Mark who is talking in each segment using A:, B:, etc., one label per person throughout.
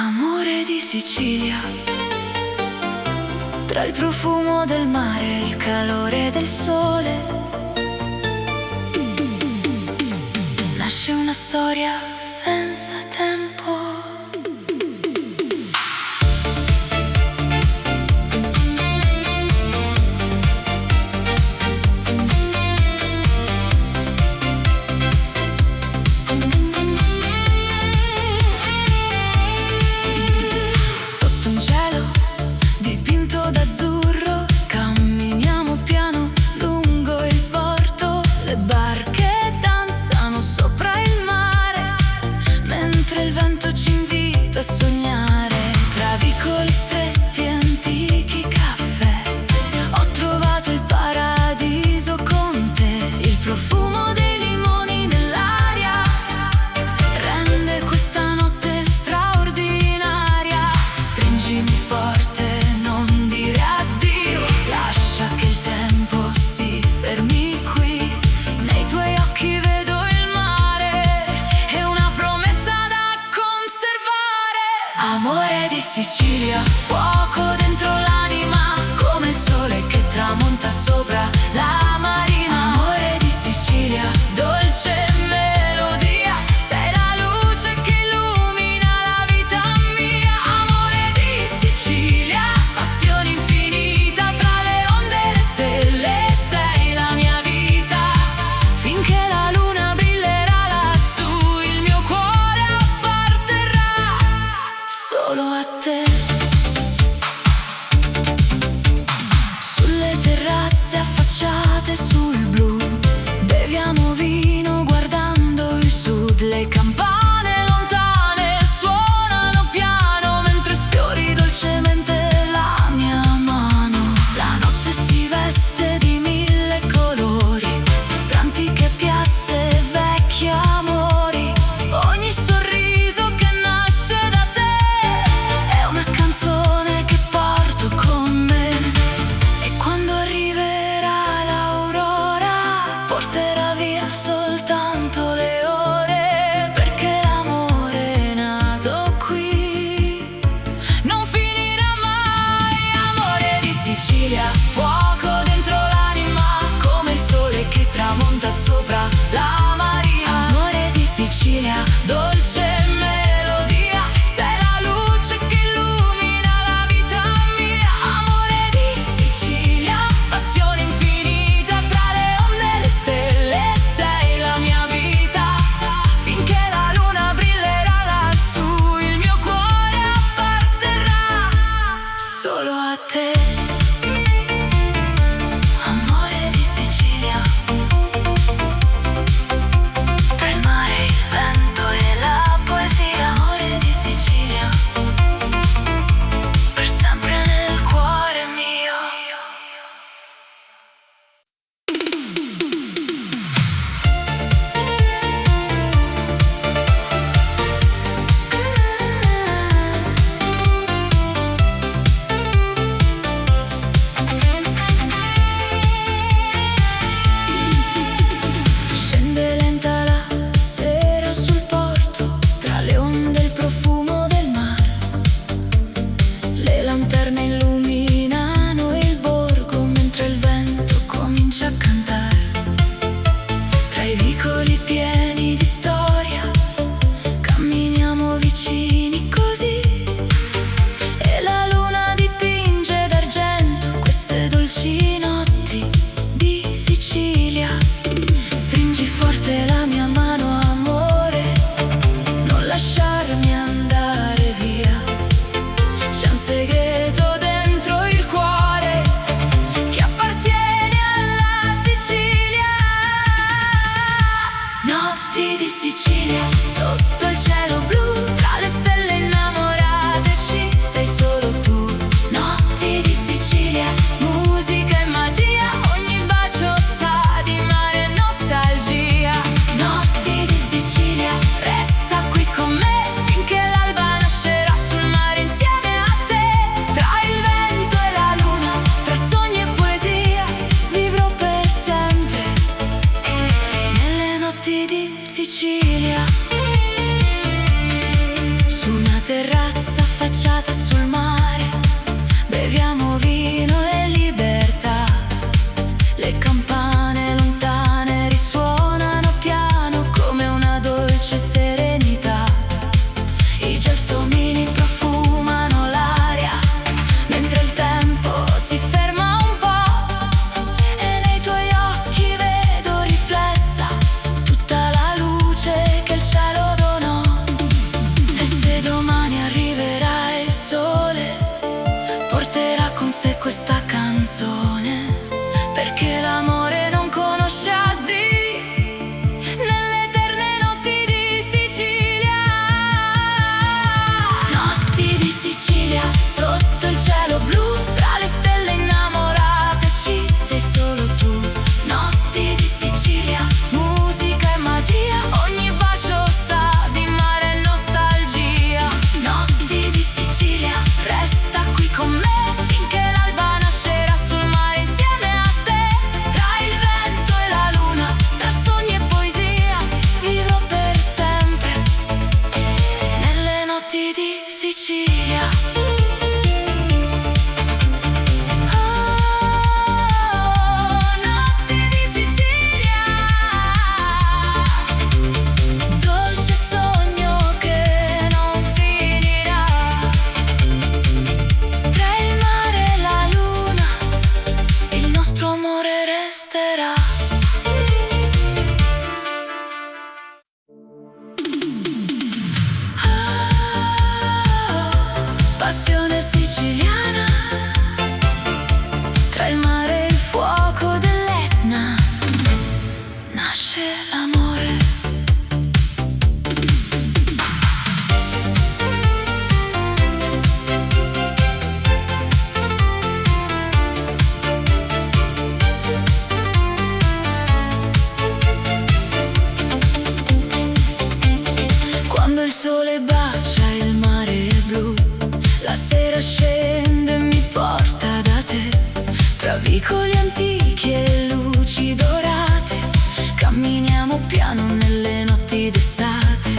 A: Amore di Sicilia, tra il profumo del mare e il calore del sole, nasce una storia senza tempo. A sognare tra vicoli stretti e antichi caffè. Ho trovato il paradiso con te. Il profumo dei limoni nell'aria rende questa notte straordinaria. Stringimi forte, non dire addio. Lascia che il tempo si fermi qui. Nei tuoi occhi vedo il mare e una promessa da conservare. Amore di Sicilia, fuoco dentro l'anima, come il sole che tramonta sopra la marina. Amore di Sicilia, dolce melodia, sei la luce che illumina la vita mia. Amore di Sicilia, passione infinita, tra le onde e le stelle, sei la mia vita. Finché la luna brillerà lassù, il mio cuore apparterrà solo a te. Sulle terrazze affacciate sul blu, beviamo vino guardando il sud. Le campane lontane suonano piano mentre sfiori dolcemente la mia mano. La notte si veste di mille colori, tra antiche piazze e vecchi amori. Ogni sorriso che nasce da te è una canzone canzone, perché l'amore non conosce addii, nelle eterne notti di Sicilia. Notti di Sicilia, sotto il cielo blu, tra le stelle innamorate ci sei solo tu. Notti di Sicilia, musica e magia, ogni bacio sa di mare e nostalgia. Notti di Sicilia, resta qui con me finché l'alba nascerà sul mare insieme a te. Tra il vento e la luna, tra sogni e poesia, vivrò per sempre nelle notti di Sicilia. Notti di Sicilia, dolce sogno che non finirà. Tra il mare e la luna, il nostro amore resterà. Passione siciliana, tra il mare e il fuoco dell'Etna nasce l'amore. Quando il sole bacia il mare è blu, la sera scende e mi porta da te. Tra vicoli antichi e luci dorate, camminiamo piano nelle notti d'estate.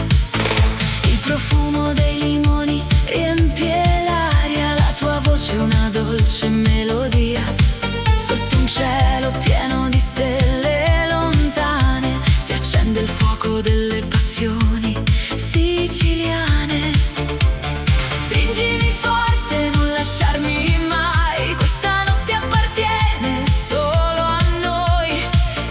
A: Il profumo dei limoni riempie l'aria, la tua voce è una dolce melodia. Sotto un cielo pieno di stelle lontane si accende il fuoco delle passioni siciliane. Stringimi forte, non lasciarmi mai, questa notte appartiene solo a noi.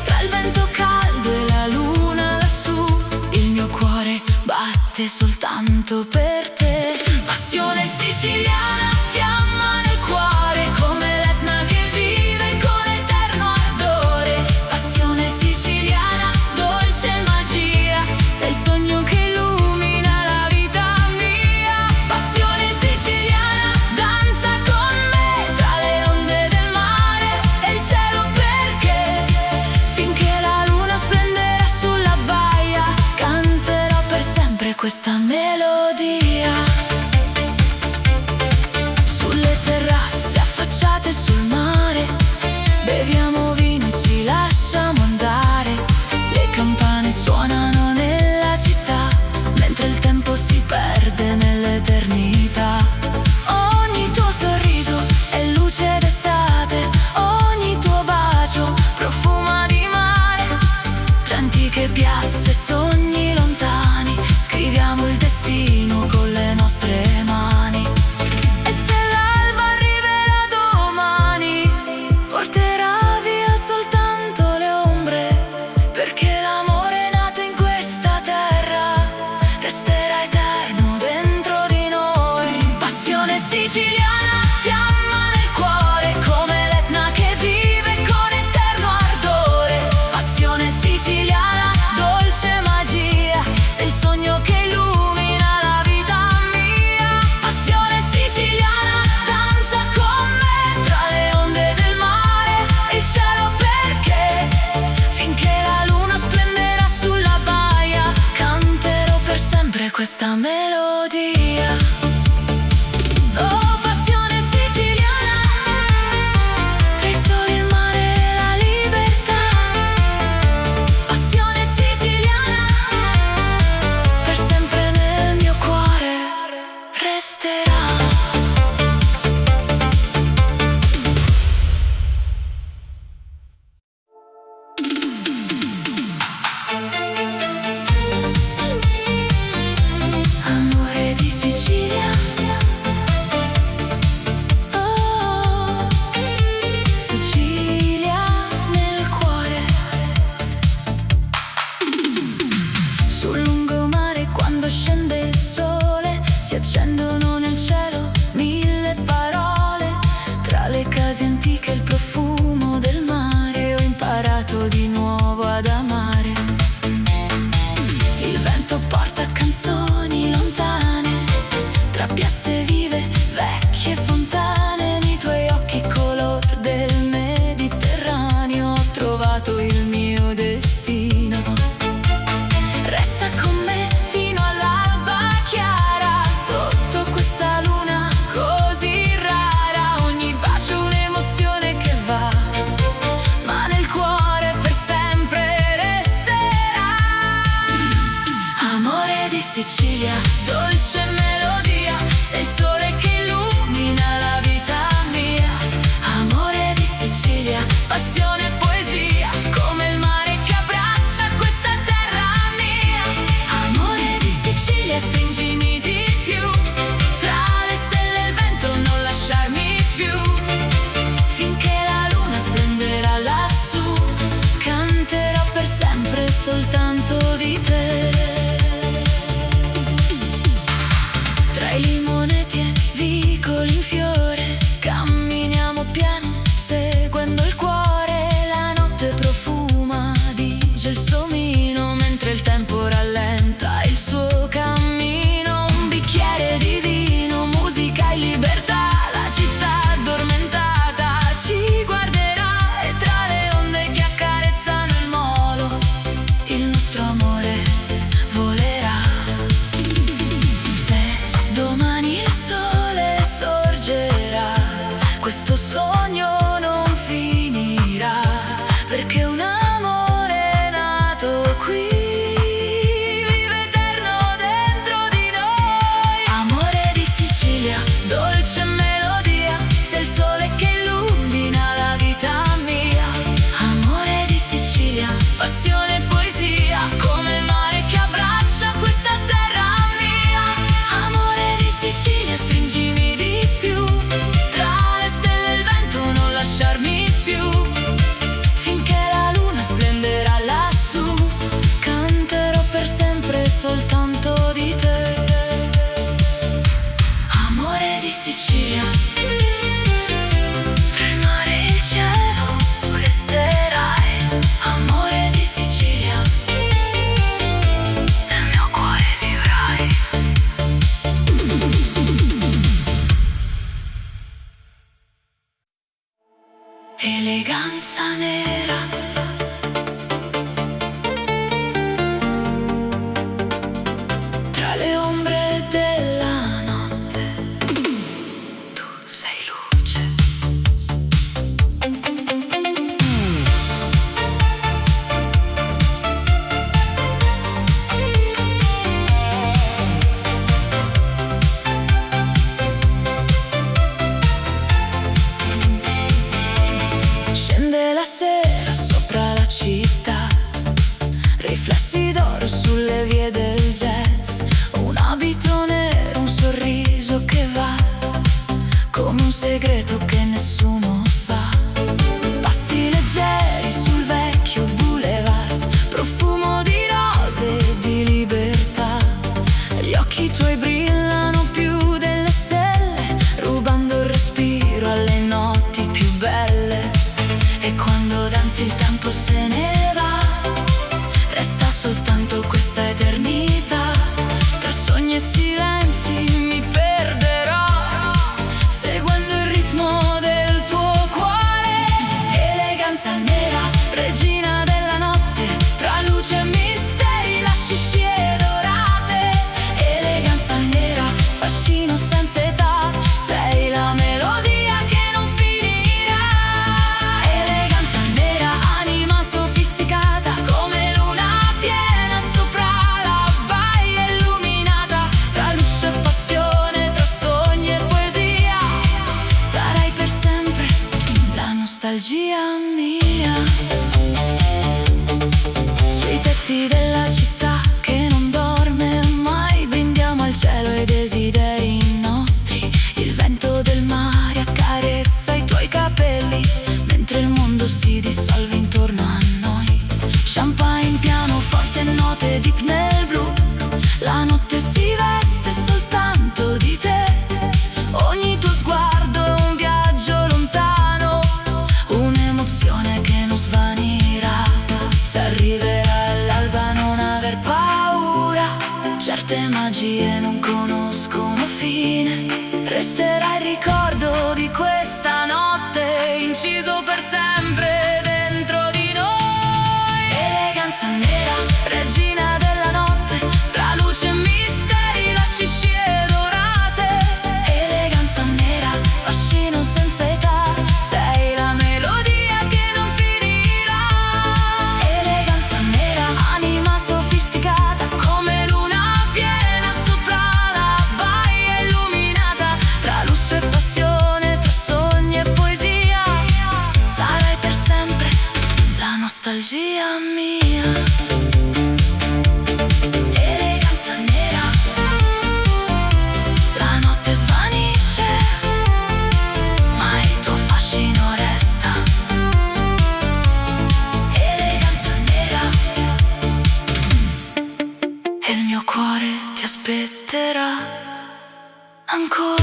A: Tra il vento caldo e la luna lassù, il mio cuore batte soltanto per te. Passione siciliana, fiamma nel cuore, come l'Etna che vive con eterno ardore. Passione siciliana, dolce magia, sei il sogno che illumina la vita mia. Passione siciliana, danza con me tra le onde del mare e il cielo, perché finché la luna splenderà sulla baia canterò per sempre questa melodia. Sulle terrazze affacciate sul mare, beviamo vino e ci lasciamo andare. Le campane suonano nella città, mentre il tempo si perde nell'eternità. Ogni tuo sorriso è luce d'estate, ogni tuo bacio profuma di mare. Tra antiche piazze e sogni lontani, scriviamo il destino con le nostre mani. E se l'alba arriverà domani, porterà via soltanto le ombre, perché l'amore nato in questa terra resterà eterno dentro di noi. Passione siciliana, fiamma nel cuore, come l'Etna che vive con eterno ardore. Passione siciliana, dolce magia, sei il sogno che illumina la vita mia. Passione siciliana, danza con me tra le onde del mare e il cielo, perché finché la luna splenderà sulla baia canterò per sempre questa melodia. Oh, passione siciliana, tra il sole, il mare e la libertà. Passione siciliana, per sempre nel mio cuore resterà. Amore di Sicilia, oh, Sicilia nel cuore. Sul lungomare quando scende il sole si accendono nel cielo mille parole. Tra le case antiche il profumo tra piazze vive, vecchie fontane, nei tuoi occhi color del Mediterraneo ho trovato il mio destino. Resta con me fino all'alba chiara, sotto questa luna così rara. Ogni bacio un'emozione che va, ma nel cuore per sempre resterà. Amore di Sicilia, dolce melodia, sei il sole che illumina la vita mia. Amore di Sicilia, passione e poesia, come il mare che abbraccia questa terra mia. Amore di Sicilia, stringimi di più, tra le stelle e il vento non lasciarmi più, finché la luna splenderà lassù, canterò per sempre soltanto di te. Tra i limoneti e vicoli in fiore, camminiamo piano, seguendo il cuore. La notte profuma di gelsomino, mentre il tempo rallenta il suo cammino. Un bicchiere di vino, musica e libertà, la città addormentata ci guarderà, e tra le onde che accarezzano il molo il nostro amore volerà. Se domani il sole sorgerà, questo sogno non finirà, perché un amore è nato qui, vive eterno dentro di noi. Amore di Sicilia, dolce melodia, sei il sole che illumina la vita mia. Amore di Sicilia, passione e poesia, come il mare che abbraccia questa terra mia. Amore di Sicilia, stringimi di più, tra le stelle e il vento non lasciarmi più, finché la luna splenderà lassù, canterò per sempre soltanto di te. Amore di Sicilia, tra il mare e il cielo resterai. Amore di Sicilia, nel mio cuore vivrai. Eleganza nera, tra le ombre della notte, tu sei luce. Scende la sera sopra la città, riflessi d'oro sulle vie del jazz, un abito nero, un sorriso che va, come un segreto che nessuno sa. Passi leggeri sul vecchio boulevard, profumo di rose e di libertà. Gli occhi tuoi brillano più delle stelle, rubando il respiro alle notti più belle. E quando danzi il tempo se ne va, resta soltanto questa eternità. Tra sogni e silenzi mi perderò, seguendo il ritmo del tuo cuore. Eleganza nera, regina della notte, tra luce e misteri, lasci scie dorate. Eleganza nera, fascino senza età, sei la melodia che non finirà. Eleganza nera, anima sofisticata, come luna piena sopra la baia illuminata. Tra lusso e passione, tra sogni e poesia, sarai per sempre la nostalgia mia. Sui tetti della città che non dorme mai, brindiamo al cielo e desideri nostri. Il vento del mare accarezza i tuoi capelli, mentre il mondo si dissolve intorno a noi. Champagne, pianoforte, note deep nel blu, la notte si veste soltanto di te. Ogni tuo sguardo è un viaggio lontano, un'emozione che non svanirà. Se arriverà l'alba non resterà il ricordo di questa notte, inciso per sempre dentro di noi. Eleganza nera, regina della notte, tra luce e misteri, lasci scie dorate. Eleganza nera, fascino senza età, sei la melodia che non finirà. Eleganza nera, anima sofisticata, come luna piena sopra la baia illuminata. Tra lusso e passione, tra sogni e poesia, sarai per sempre la nostalgia mia. Eleganza nera, la notte svanisce, ma il tuo fascino resta. Eleganza nera, e il mio cuore ti aspetterà ancora.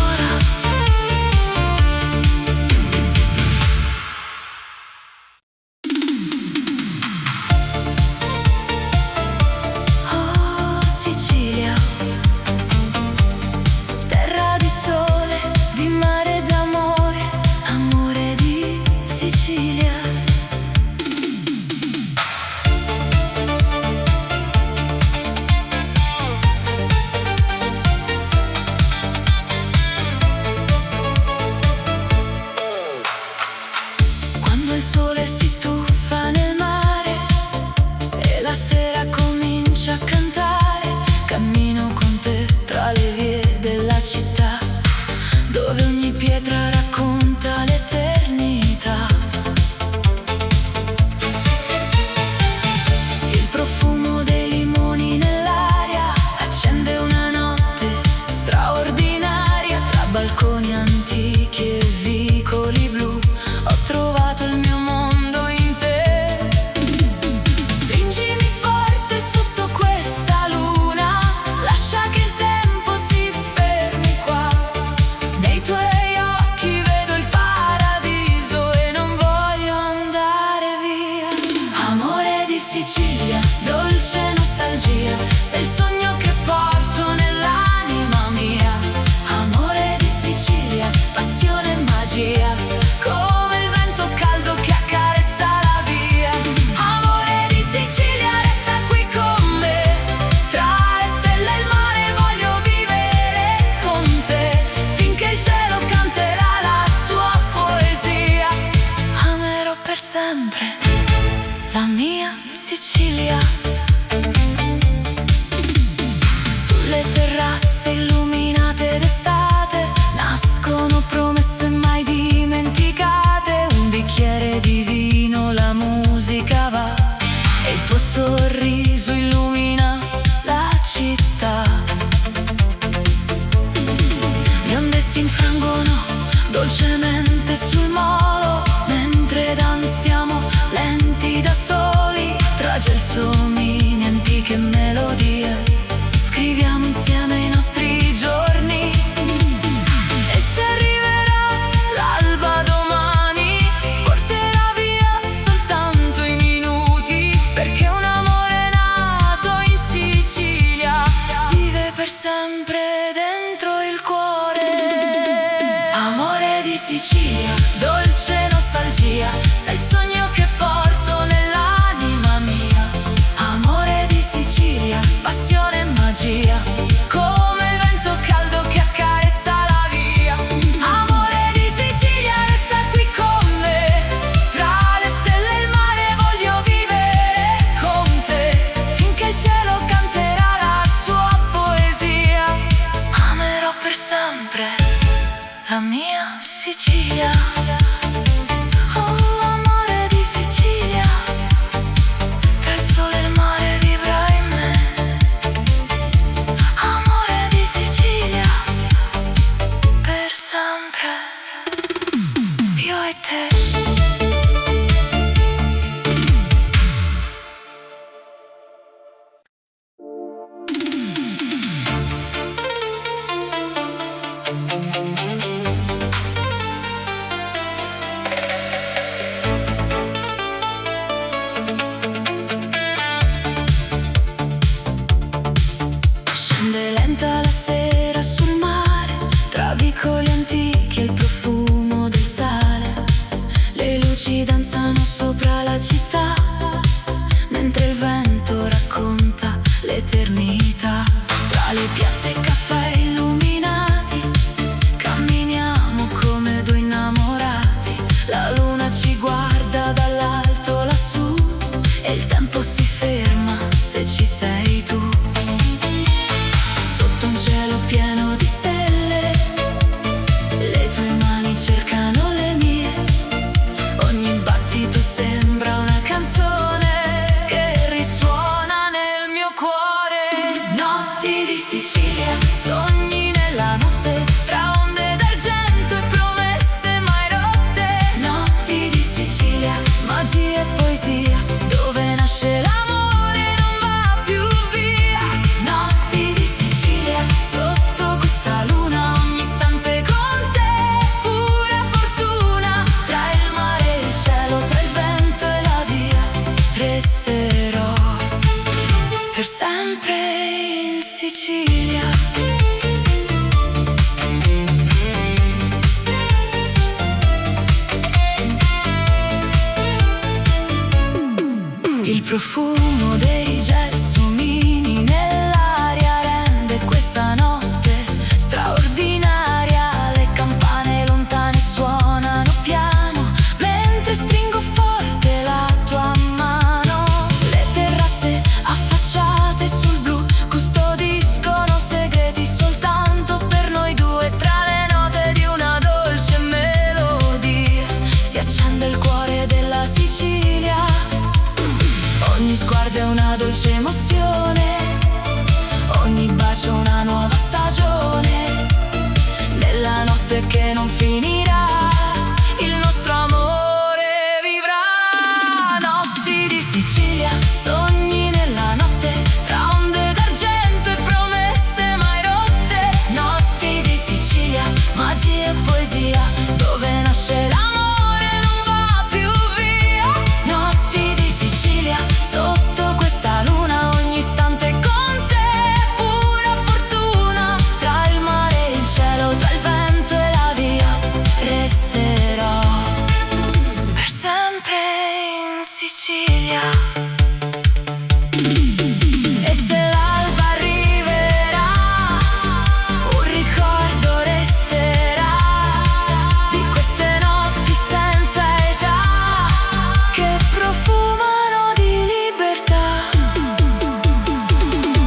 A: Oh Sicilia, terra di sole, di mare e d'amore, amore di Sicilia. Quando il sole si tuffa nel mare e la sera comincia a cantare, cammino con te tra le vie della città, dove ogni pietra racconta l'eternità. Il profumo dei limoni nell'aria accende una notte straordinaria. Tra balconi antichi e vicoli blu ho trovato il mio mondo in te. Stringimi forte sotto questa luna, lascia che il tempo si fermi qua. Nei tuoi occhi vedo il paradiso e non voglio andare via. Amore di Sicilia, dolce nostalgia, sei il sogno che porto nell'anima mia. Amore di Sicilia, passione e magia, come il vento caldo che accarezza la via. Amore di Sicilia, resta qui con me, tra le stelle e il mare voglio vivere con te, finché il cielo canterà la sua poesia. Amerò per sempre la mia Sicilia. Sulle terrazze illuminate d'estate nascono promesse mai dimenticate. Un bicchiere di vino, la musica va e il tuo sorriso illumina la città. Le onde si infrangono dolcemente sul molo, mentre danziamo lenti da soli, tra gelsomini, antiche melodie. Scriviamo insieme i nostri giorni, e se arriverà l'alba domani porterà via soltanto i minuti, perché un amore nato in Sicilia vive per sempre dentro il cuore. Amore di Sicilia, dolce nostalgia, sei il sogno che porto nell'anima mia. Amore di Sicilia, passione e magia, come il vento caldo che accarezza la via. Amore di Sicilia, resta qui con me, tra le stelle e il mare voglio vivere con te, finché il cielo canterà la sua poesia. Amerò per sempre la mia Sicilia. Oh, amore di Sicilia, tra il sole e il mare vibra in me. Amore di Sicilia, per sempre, io e te. profumo dei gelsomini nell'aria rende questa notte straordinaria. Le campane lontane suonano piano mentre stringo forte la tua mano. Le terrazze affacciate sul blu custodiscono segreti soltanto per noi due. Tra le note di una dolce melodia si accende il cuore della Sicilia. Ogni sguardo è una dolce emozione, ogni bacio una nuova stagione. Nella notte che non finirà, il nostro amore vivrà. Notti di Sicilia, sogni nella notte, tra onde d'argento e promesse mai rotte. Notti di Sicilia, magia e poesia, dove nasce l'amore non va più via. Notti di Sicilia, sotto questa luna ogni istante con te, pura fortuna. Tra il mare e il cielo, tra il vento e la via, resterò per sempre in Sicilia. E se l'alba arriverà, un ricordo resterà di queste notti senza età che profumano di libertà.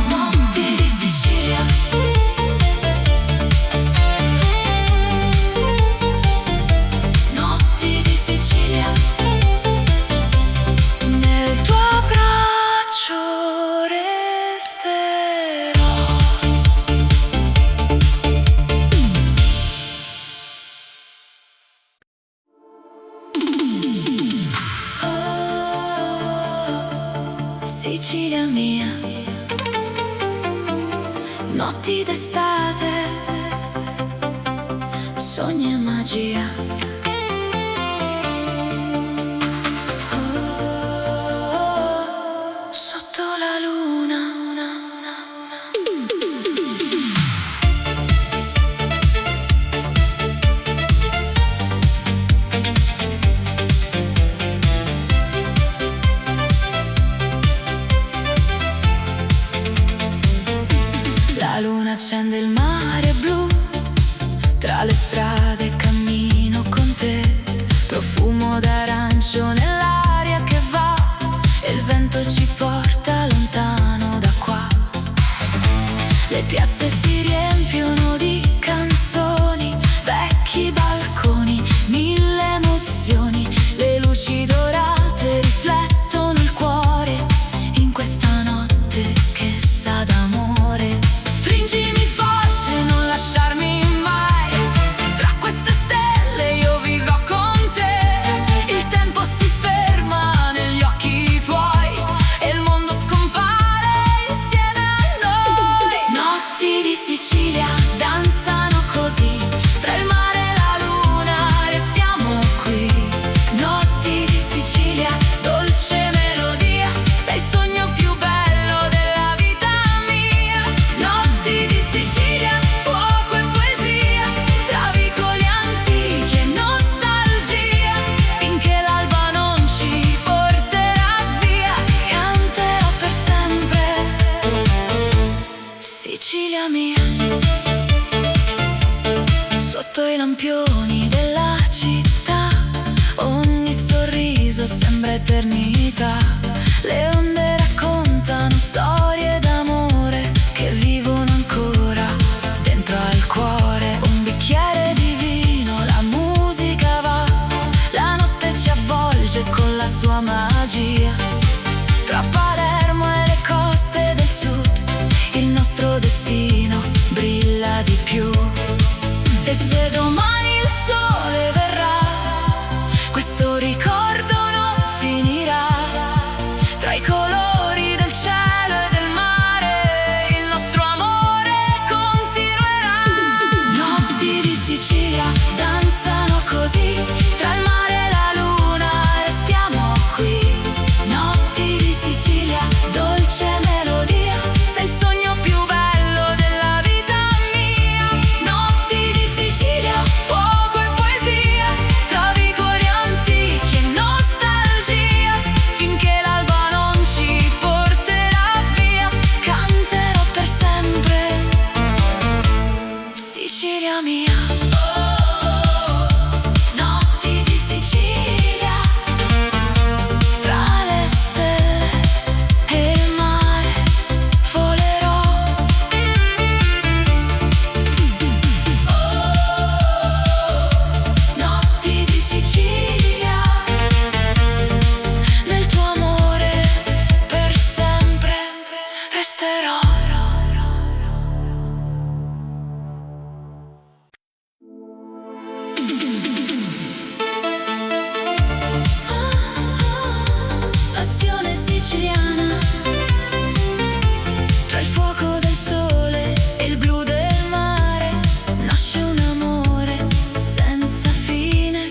A: Notti di Sicilia, notti di Sicilia, nel tuo abbraccio resterò. Oh, Sicilia mia, notti d'estate, sogni e magia. Oh, sotto la luna. La luna accende il mare blu, tra le strade cammino con te. Profumo d'arancio nell'aria che va, e il vento ci porta lontano da qua. Le piazze si riempiono di canzoni, vecchi balconi, mille emozioni. Le luci dorate riflettono il cuore in questa notte che sa d'amore. Stringimi forte, non lasciarmi mai, tra queste stelle io vivrò con te. Il tempo si ferma negli occhi tuoi e il mondo scompare insieme a noi. Notti di Sicilia danzano così, tra il mare e la luna restiamo qui. Notti di Sicilia, dolce melodia, sei il sogno più bello della vita mia. Notti di Sicilia, fuoco e poesia, tra vicoli antichi e nostalgia. Finché l'alba non ci porterà via, canterò per sempre Sicilia mia. Sotto i lampioni della città, ogni sorriso sembra eternità. Le onde raccontano storie d'amore che vivono ancora dentro al cuore. Un bicchiere di vino, la musica va, la notte ci avvolge con la sua magia. Tra Palermo e le coste del sud, il nostro destino brilla di più. E se domani il sole verrà, questo ricordo non finirà. Tra i colori del cielo e del mare, il nostro amore continuerà. Notti di Sicilia danzano così, tra il mare e la luna restiamo qui. Notti di Sicilia, dolce melodia, sei il sogno più bello della vita mia. Notti di Sicilia, Sicilia mia. Notti di Sicilia, tra le stelle e il mare volerò. Notti di Sicilia, nel tuo amore per sempre resterò. Passione siciliana, tra il fuoco del sole e il blu del mare nasce un amore senza fine.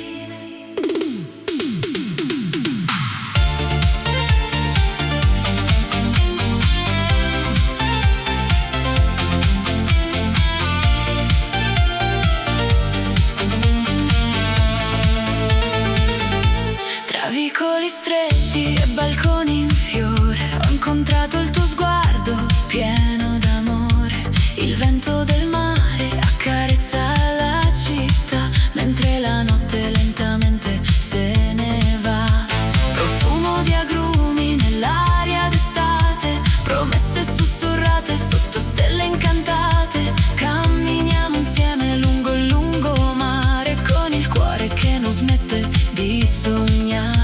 A: Tra vicoli stretti e balconi in fiore ho incontrato il tuo sguardo pieno d'amore. Il vento del mare accarezza la città mentre la notte lentamente se ne va. Profumo di agrumi nell'aria d'estate, promesse sussurrate sotto stelle incantate. Camminiamo insieme lungo il lungomare con il cuore che non smette di sognare.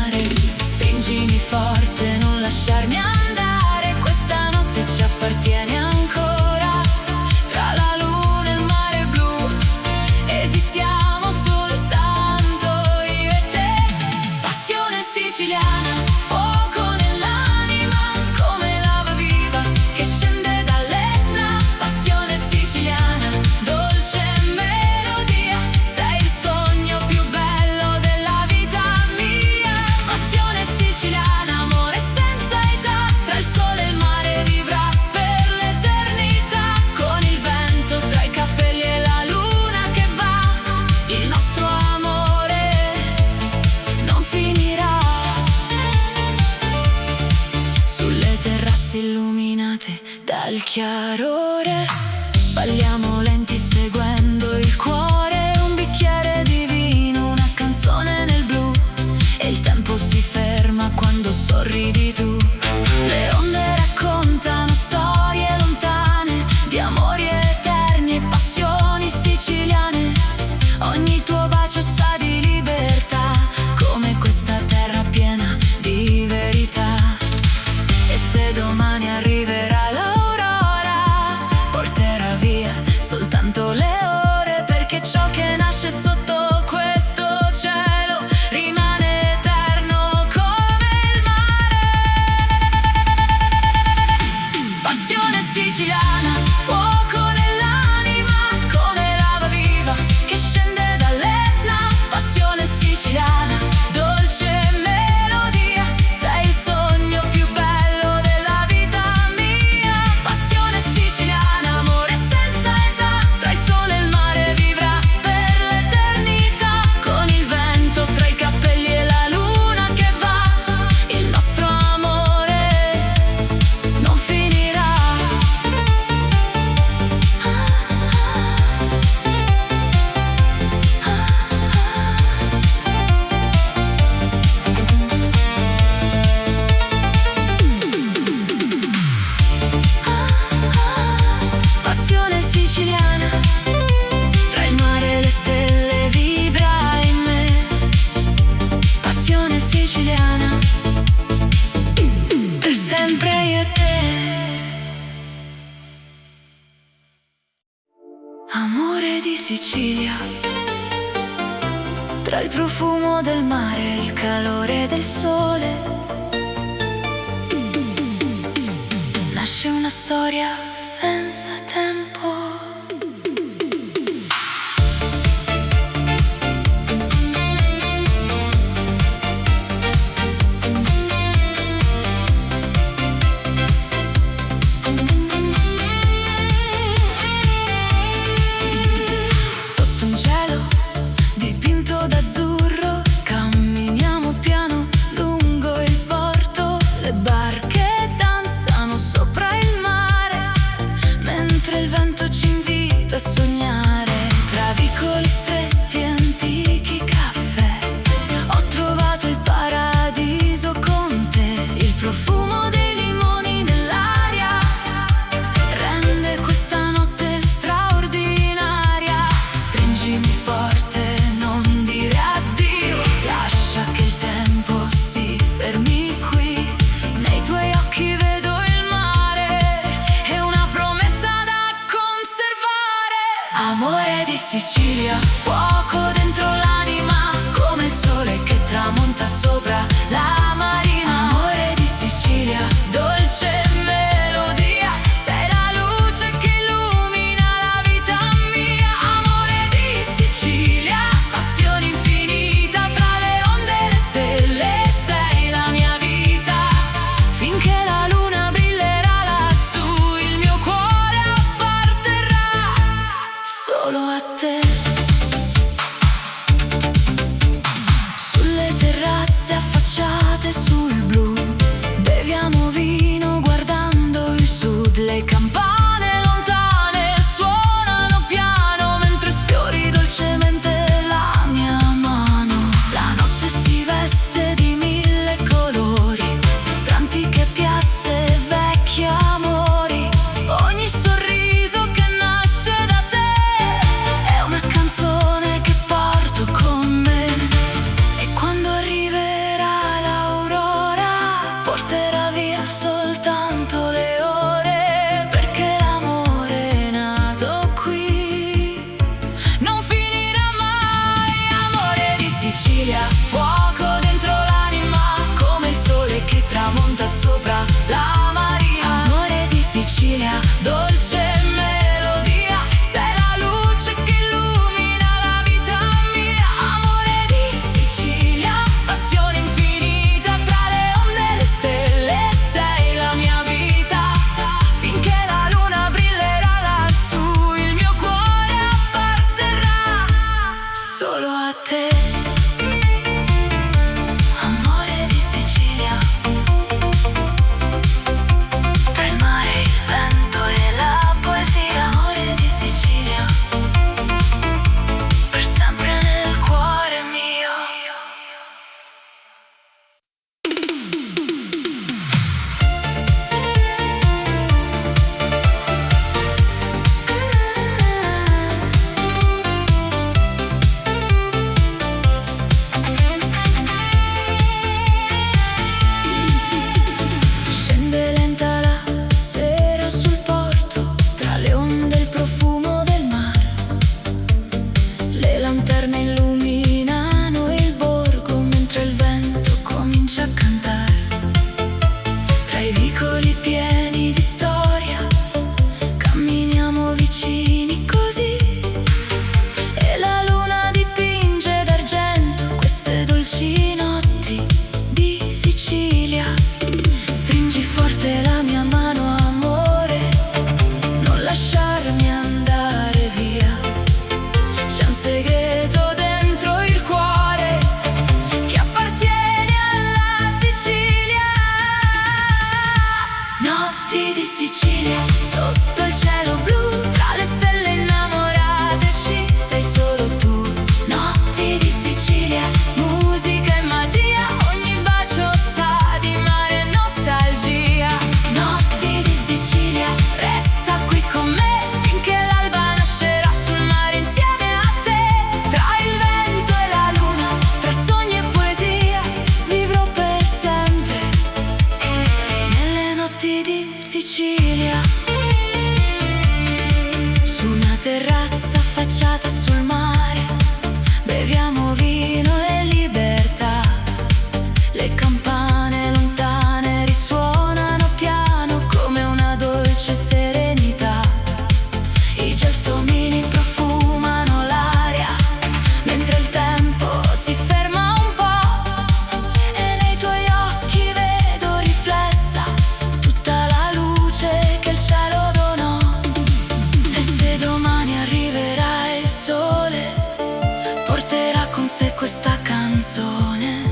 A: Stringimi forte, non lasciarmi andare, questa notte ci appartiene ancora. Tra la luna e il mare blu esistiamo soltanto io e te. Passione siciliana, fuoco nell'anima come lava viva che scende dall'Etna. Passione siciliana, dolce melodia, sei il sogno più bello della vita mia. Passione siciliana, amore senza età, tra il sole e il mare vivrà per l'eternità. Con il vento tra i capelli e la luna che va, il nostro amore non finirà. Sulle terrazze illuminate dal chiarore balliamo lenti seguendo il cuore. Un bicchiere di vino, una canzone nel blu, e il tempo si ferma quando sorridi tu. Le onde raccontano storie lontane di amori eterni e passioni siciliane. Ogni tuo bacio sa di libertà, come questa terra piena di verità. E se domani arriverà l'aurora, porterà via soltanto le ore, perché ciò che nasce sotto questo cielo rimane eterno come il mare. Passione siciliana, fuoco nell'anima come lava viva che scende dall'Etna. Passione siciliana, dolce melodia, sei il sogno più bello della vita mia. Passione siciliana, amore senza età, tra il sole e il mare vivrà per l'eternità. Con il vento tra i capelli e la luna che va, il nostro amore non finirà. Passione siciliana, tra il mare e le stelle vibra in me. Passione siciliana, per sempre io e te. Amore di Sicilia, tra il profumo del mare e il calore del sole nasce una storia senza tempo. Sotto un cielo dipinto d'azzurro camminiamo piano lungo il porto. Le barche danzano sopra il mare mentre il vento Sicilia, fuoco dentro l'anima, come il sole che tramonta sopra la marina. Amore di Sicilia, dolce melodia, sei la luce che illumina la vita mia. Amore di Sicilia, passione infinita, tra le onde e le stelle, sei la mia vita. Finché la luna brillerà lassù, il mio cuore apparterrà solo a te. Sulle terrazze affacciate sul blu, beviamo vino guardando il sud. Le campane lontane suonano piano mentre sfiori dolcemente la mia mano. La notte si veste di mille colori, tra antiche piazze e vecchi amori. Ogni sorriso che nasce da te è una canzone che porto con me. E quando arriverà l'aurora, porterà via soltanto le ore, perché l'amore è nato qui, non finirà mai. Amore di Sicilia, fuoco dentro l'anima, come il sole che tramonta sopra la marina. Amore di Sicilia, dolce melodia, sei la luce che illumina la vita mia. Amore di Sicilia, passione infinita, tra le onde e le stelle, sei la mia vita. Finché la luna brillerà lassù, il mio cuore apparterrà solo a te. Amore di Sicilia, tra il mare, il vento e la poesia. Amore di Sicilia, per sempre nel cuore mio. Scende lenta la sera sul porto, tra le onde e il profumo del mare. Le lanterne illuminano il borgo mentre il vento comincia a cantare. Tra i vicoli pieni di storia camminiamo vicini così, e la luna dipinge d'argento queste dolci notti di Sicilia. Stringi forte la mia mano, amore, non lasciarmi andare via. C'è un segreto dentro il cuore che appartiene alla Sicilia. Notti di Sicilia, sotto il cielo blu, tra le stelle innamorateci, sei solo tu. Notti di Sicilia, musica e magia, ogni bacio sa di mare e nostalgia. Notti di Sicilia, resta qui con me, finché l'alba nascerà sul mare insieme a te. Tra il vento e la luna, tra sogni e poesia, vivrò per sempre nelle notti di Sicilia. Su una terrazza affacciata sul mare, beviamo vino e libertà. Le campane lontane risuonano piano come una dolce serenità. I gelsomini profumano l'aria, mentre il tempo si ferma un po', e nei tuoi occhi vedo riflessa tutta la luce che il cielo donò. E se domani arriverà il sole, porterà con sé questa canzone,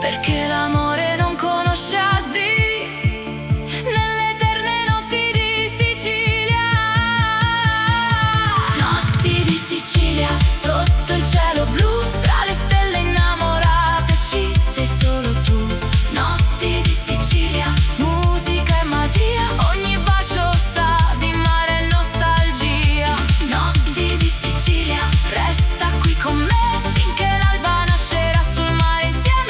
A: perché l'amore non conosce addii nelle eterne notti di Sicilia. Notti di Sicilia, sotto il cielo blu, tra le stelle innamorateci, sei solo tu. Notti di Sicilia, musica e magia, ogni bacio sa di mare e nostalgia. Notti di Sicilia, resta qui con me, finché l'alba nascerà sul mare insieme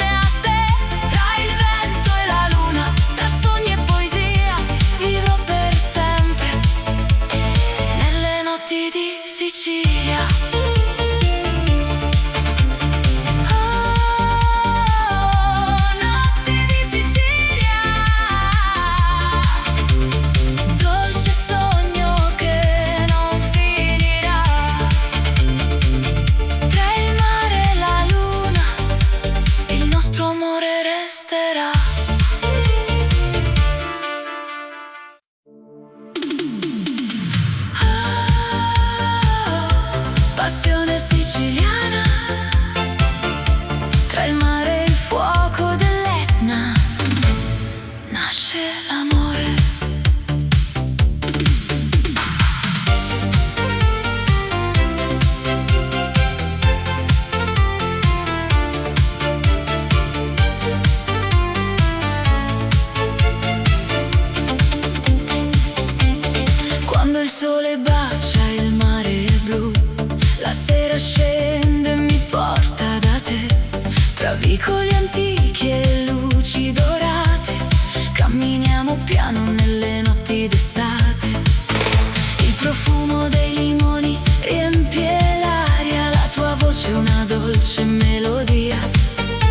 A: vicoli antichi e luci dorate, camminiamo piano nelle notti d'estate. Il profumo dei limoni riempie l'aria, la tua voce è una dolce melodia.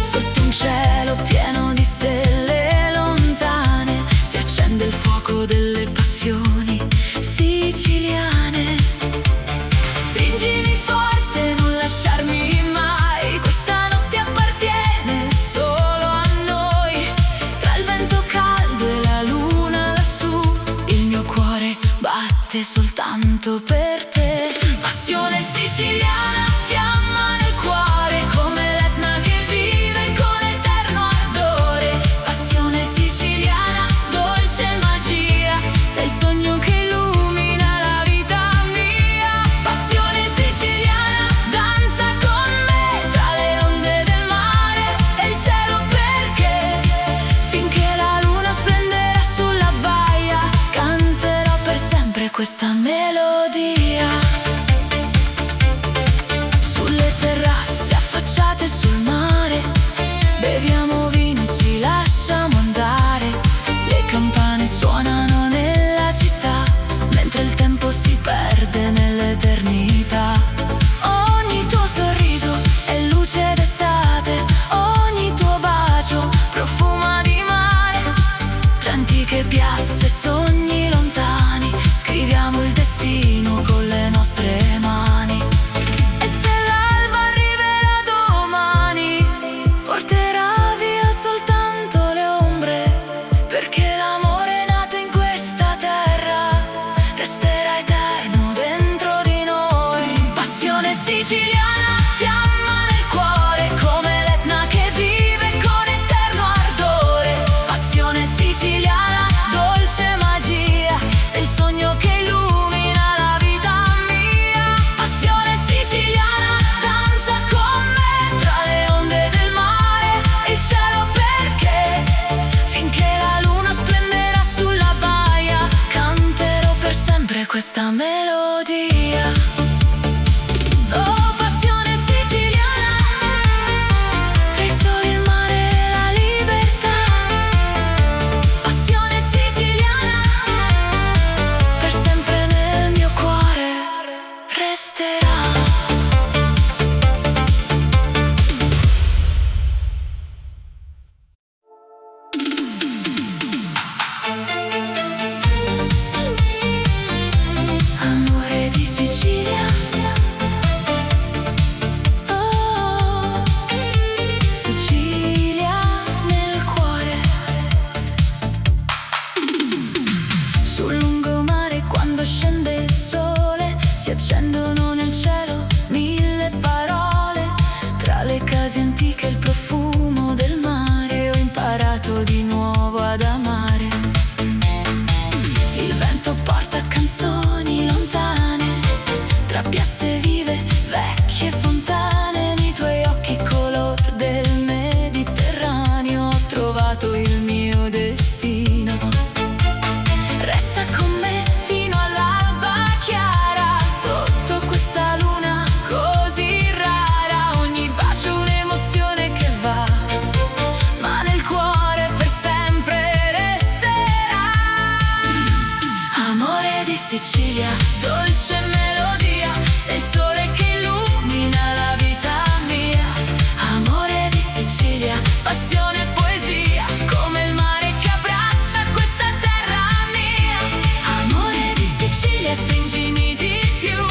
A: Sotto un cielo pieno di stelle lontane si accende il fuoco delle passioni siciliane. Stringimi forte, non lasciarmi mai, questa notte appartiene solo a noi. Tra il vento caldo e la luna lassù, il mio cuore batte soltanto per te. Passione siciliana, fiamma nel cuore, come l'Etna che vive con eterno ardore. Passione siciliana, dolce magia, sei il sogno che illumina la vita mia. Passione siciliana, danza con me tra le onde del mare e il cielo, perché finché la luna splenderà sulla baia canterò per sempre questa melodia. Sulle terrazze affacciate sul mare beviamo vino e ci lasciamo andare. Le campane suonano nella città mentre il tempo si perde nell'eternità. Ogni tuo sorriso è luce d'estate, ogni tuo bacio profuma di mare. Tra antiche piazze e sogni lontani scriviamo il destino con le nostre mani. E se l'alba arriverà domani, porterà via soltanto le ombre, perché l'amore nato in questa terra resterà eterno dentro di noi. Passione siciliana, fiamma nel cuore, come l'Etna che vive con eterno ardore. Passione siciliana, dolce magia, sei il sogno che illumina la vita mia. Passione siciliana, danza con me tra le onde del mare e il cielo, perché finché la luna splenderà sulla baia canterò per sempre questa melodia. Oh, passione siciliana, tra il sole, il mare e la libertà. Passione siciliana, per sempre nel mio cuore resterà. Amore di Sicilia, oh, Sicilia nel cuore. Sul lungomare quando scende il sole si accendono nel cielo mille parole. Tra le case antiche il profumo del mare, ho imparato di nuovo ad amare. Il vento porta canzoni lontane, tra piazze vive, vecchie fontane. Nei tuoi occhi color del Mediterraneo ho trovato il mio destino. Resta con me fino all'alba chiara, sotto questa luna così rara. Ogni bacio un'emozione che va, ma nel cuore per sempre resterà. Amore di Sicilia, dolce melodia, sei il sole che illumina la vita mia. Amore di Sicilia, passione e poesia, come il mare che abbraccia questa terra mia. Amore di Sicilia, stringimi di più,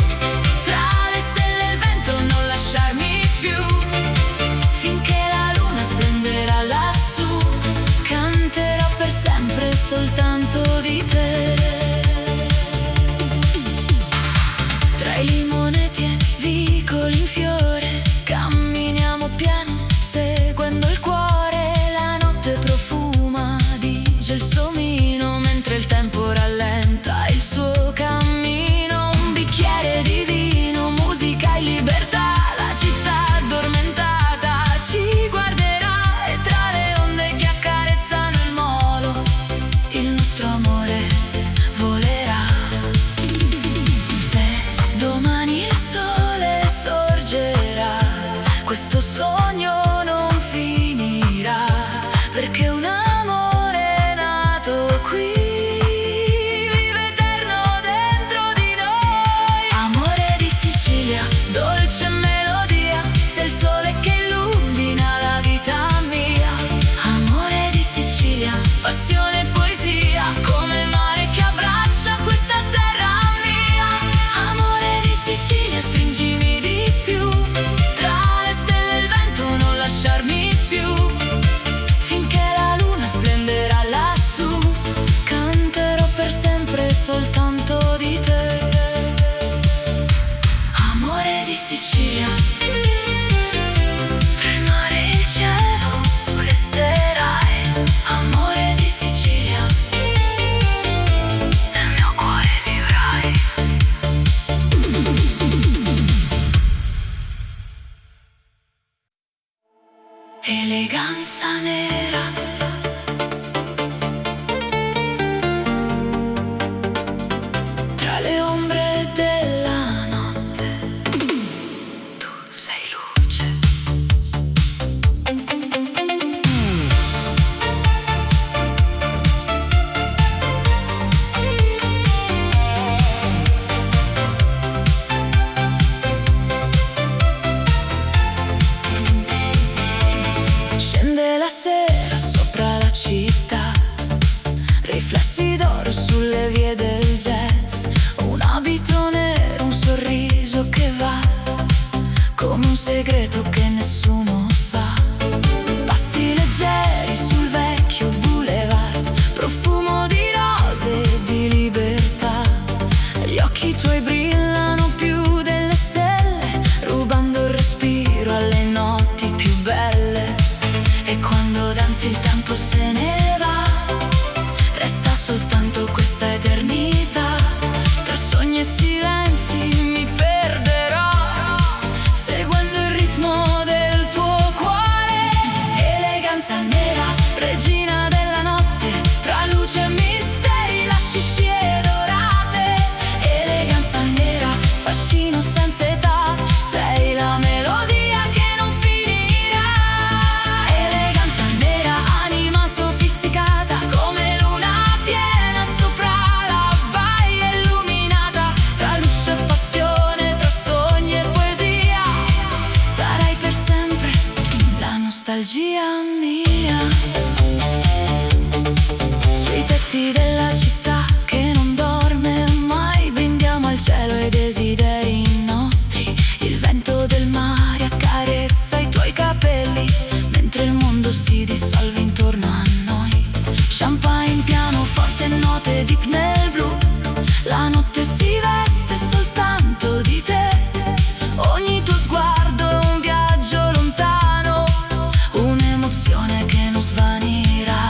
A: tra le stelle e il vento non lasciarmi più. Finché la luna splenderà lassù canterò per sempre soltanto di te. Tra i limoneti e Sicilia. Tra il mare e il cielo resterai, amore di Sicilia. Nel mio cuore vivrai. Eleganza nera, tra le ombre della notte, tu sei luce. Scende la sera sopra la città, riflessi d'oro sulle vie del jazz. Un abito nero, un sorriso che va, come un segreto che nessuno sa. Passi leggeri sul vecchio boulevard, profumo di rose e di libertà. Gli occhi tuoi brillano più delle stelle, rubando il respiro alle notti più belle. E quando danzi il tempo se ne va, resta soltanto questa eternità. Tra sogni e silenzi mi perderò, seguendo il ritmo del tuo cuore. Eleganza nera, regina della notte, tra luce e misteri, lasci scie dorate. Eleganza nera, fascino senza età, sei la melodia che non finirà. Eleganza nera, anima sofisticata, come luna piena sopra la baia illuminata. Tra lusso e passione, tra sogni e poesia, sarai per sempre la nostalgia mia. Sui tetti della città che non dorme mai, brindiamo al cielo e desideri nostri. Il vento del mare accarezza i tuoi capelli, mentre il mondo si dissolve intorno a noi. Champagne, pianoforte, note deep nel blu, la notte si veste soltanto di te. Ogni tuo sguardo è un viaggio lontano, un'emozione che non svanirà.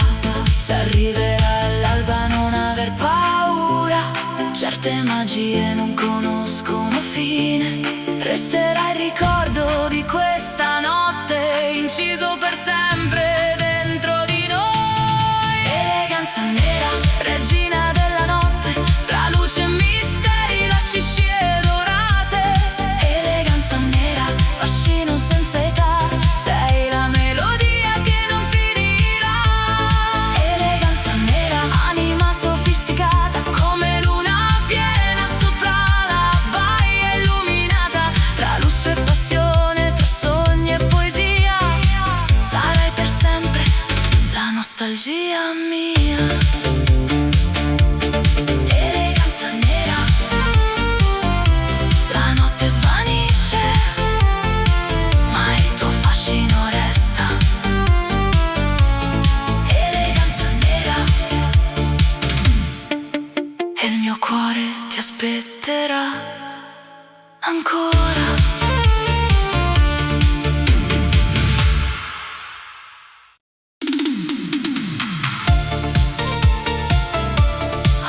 A: Se arriverà all'alba non aver paura, certe magie non conoscono fine. Resterà il ricordo di questa notte, inciso per sempre dentro di noi. Eleganza nera, regina della notte, tra luce e misteri, lasci scie dorate. Eleganza nera, fascino senza età, sei la melodia che non finirà. Eleganza nera, anima sofisticata, come luna piena sopra la baia illuminata. Tra lusso e passione, tra sogni e poesia, sarai per sempre la nostalgia mia. Eleganza nera, la notte svanisce, ma il tuo fascino resta. Eleganza nera, e il mio cuore ti aspetterà ancora.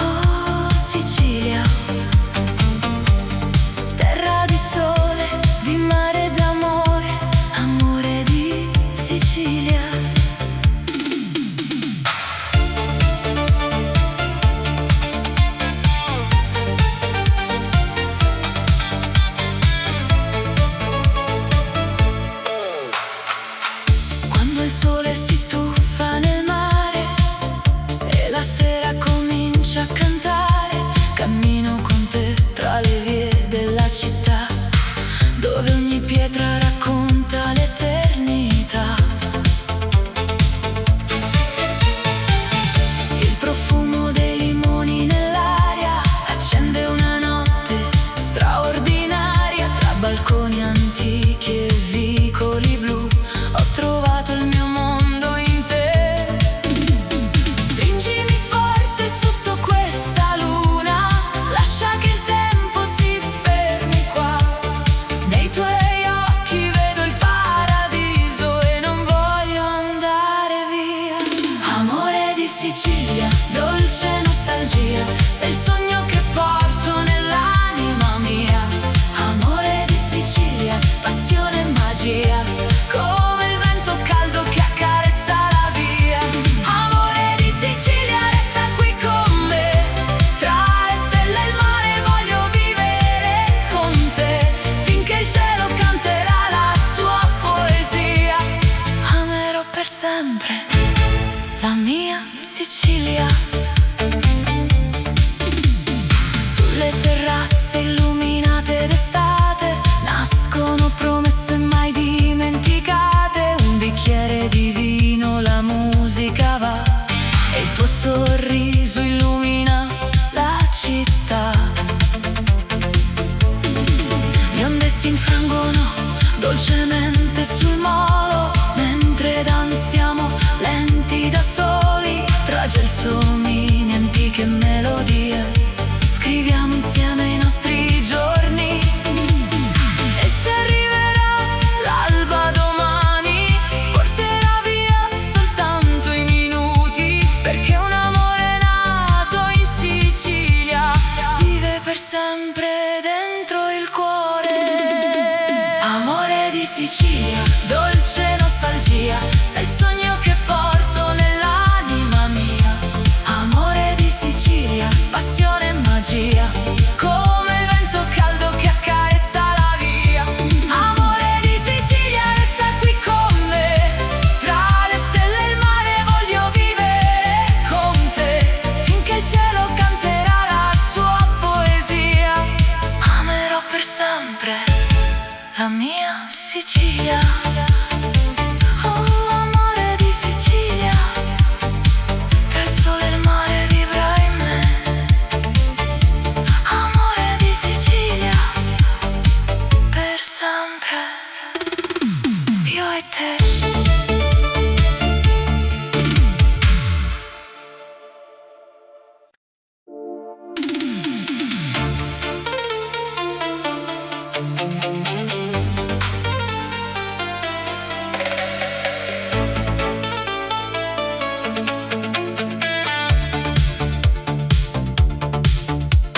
A: Oh Sicilia, terra di sole, di mare e d'amore, amore di Sicilia. Quando il sole si tuffa nel mare e la sera comincia a cantare, cammino con te tra le vie della città, dove ogni pietra racconta l'eternità. Il profumo dei limoni nell'aria accende una notte straordinaria, tra balconi antichi e vicoli blu. Ho trovato il mio mondo in te. Stringimi forte sotto questa luna, lascia che il tempo si fermi qua. Nei tuoi magia, come il vento caldo che accarezza la via. Amore di Sicilia, resta qui con me, tra le stelle e il mare voglio vivere con te, finché il cielo canterà la sua poesia. Amerò per sempre la mia Sicilia. Sulle terrazze illuminate d'estate nascono promesse mai dimenticate. Un bicchiere di vino, la musica va e il tuo sorriso illumina la città. Le onde si infrangono dolcemente sul molo, mentre danziamo lenti da soli, tra gelsomini, antiche melodie. Scriviamo insieme i nostri giorni, e se arriverà l'alba domani porterà via soltanto i minuti, perché un amore nato in Sicilia vive per sempre dentro il cuore. Amore di Sicilia, dolce nostalgia, sei il sogno che porto nell'anima mia. Amore di Sicilia, passione e magia, come il vento caldo che accarezza la via. Amore di Sicilia, resta qui con me, tra le stelle e il mare voglio vivere con te, finché il cielo canterà la sua poesia. Amerò per sempre la mia Sicilia. Oh, amore di Sicilia, tra il sole e il mare vibra in me. Amore di Sicilia, per sempre, io e te.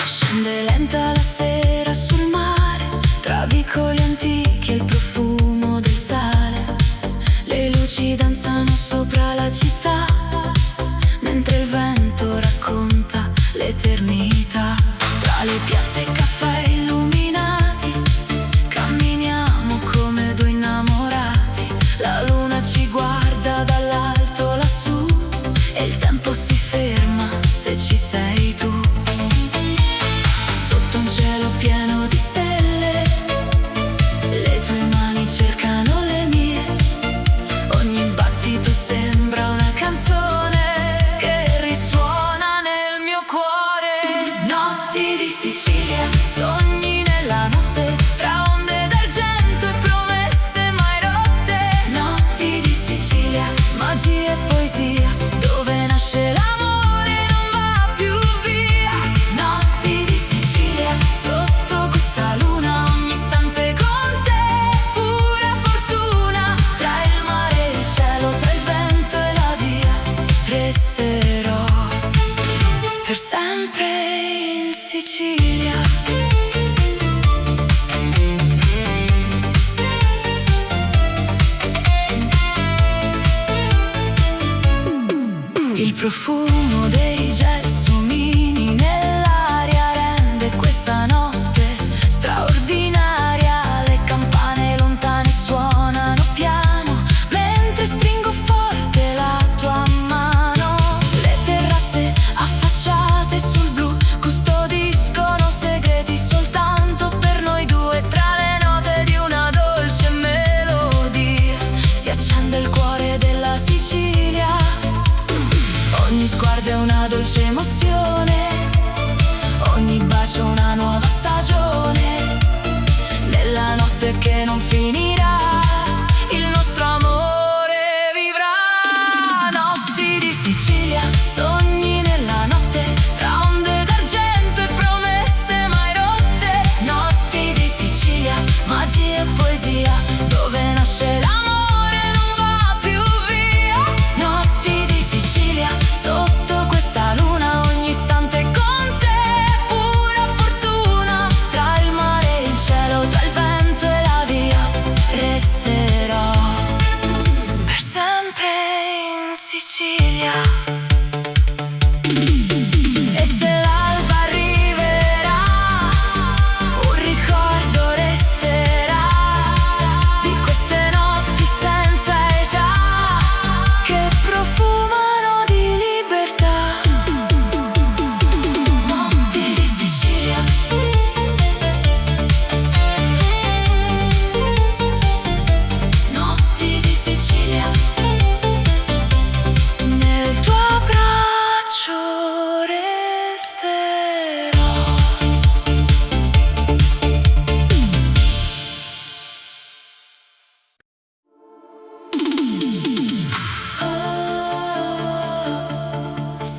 A: Scende lenta la sera sul mare, tra vicoli antichi e il profumo del sale. Le luci danzano sopra la città, mentre il vento racconta l'eternità. Tra le piazze e caffè illuminati camminiamo come due innamorati. La luna ci guarda dall'alto lassù e il tempo si ferma se ci sei tu. Sotto un cielo pieno di stelle, le tue mani cercano le mie. Ogni battito sembra una canzone che risuona nel mio cuore. Notti di Sicilia, sogni nella notte, tra onde d'argento e promesse mai rotte. Notti di Sicilia, magia e poesia, dove nasce l'amore non va più via. Notti di Sicilia, sotto questa luna, ogni istante con te, pura fortuna. Tra il mare e il cielo, tra il vento e la via, resterò per sempre in Sicilia. Il profumo dei gelsomini nell'aria rende questa notte straordinaria. Le campane lontane suonano piano, mentre stringo forte la tua mano. Le terrazze affacciate sul blu custodiscono segreti soltanto per noi due. Tra le note di una dolce melodia si accende il cuore della Sicilia. Ogni sguardo è una dolce emozione, ogni bacio una nuova stagione. Nella notte che non finirà, il nostro amore vivrà. Notti di Sicilia, sogni nella notte, tra onde d'argento e promesse mai rotte. Notti di Sicilia, magia e poesia, dove nasce l'amore non va più via. Notti di Sicilia, sotto questa luna, ogni istante con te, pura fortuna. Tra il mare e il cielo, tra il vento e la via,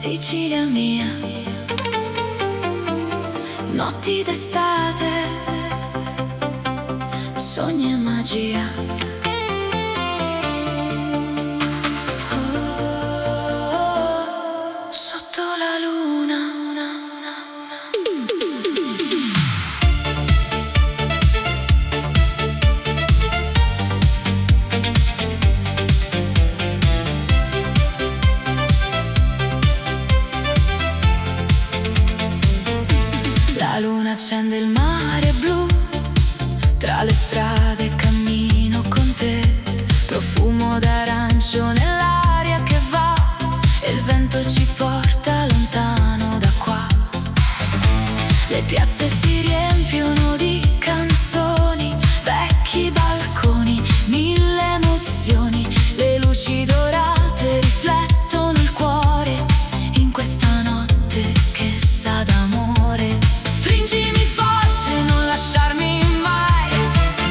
A: Sicilia mia, notti d'estate, sogni e magia. Oh, sotto la luna. La luna accende il mare blu, tra le strade cammino con te, profumo d'arancio nell'aria che va, e il vento ci porta lontano da qua. Le piazze si riempiono di canzoni, vecchi balconi, mille emozioni, le luci dorate riflettono il cuore in questa notte che sa d'amore. Stringimi forte, non lasciarmi mai,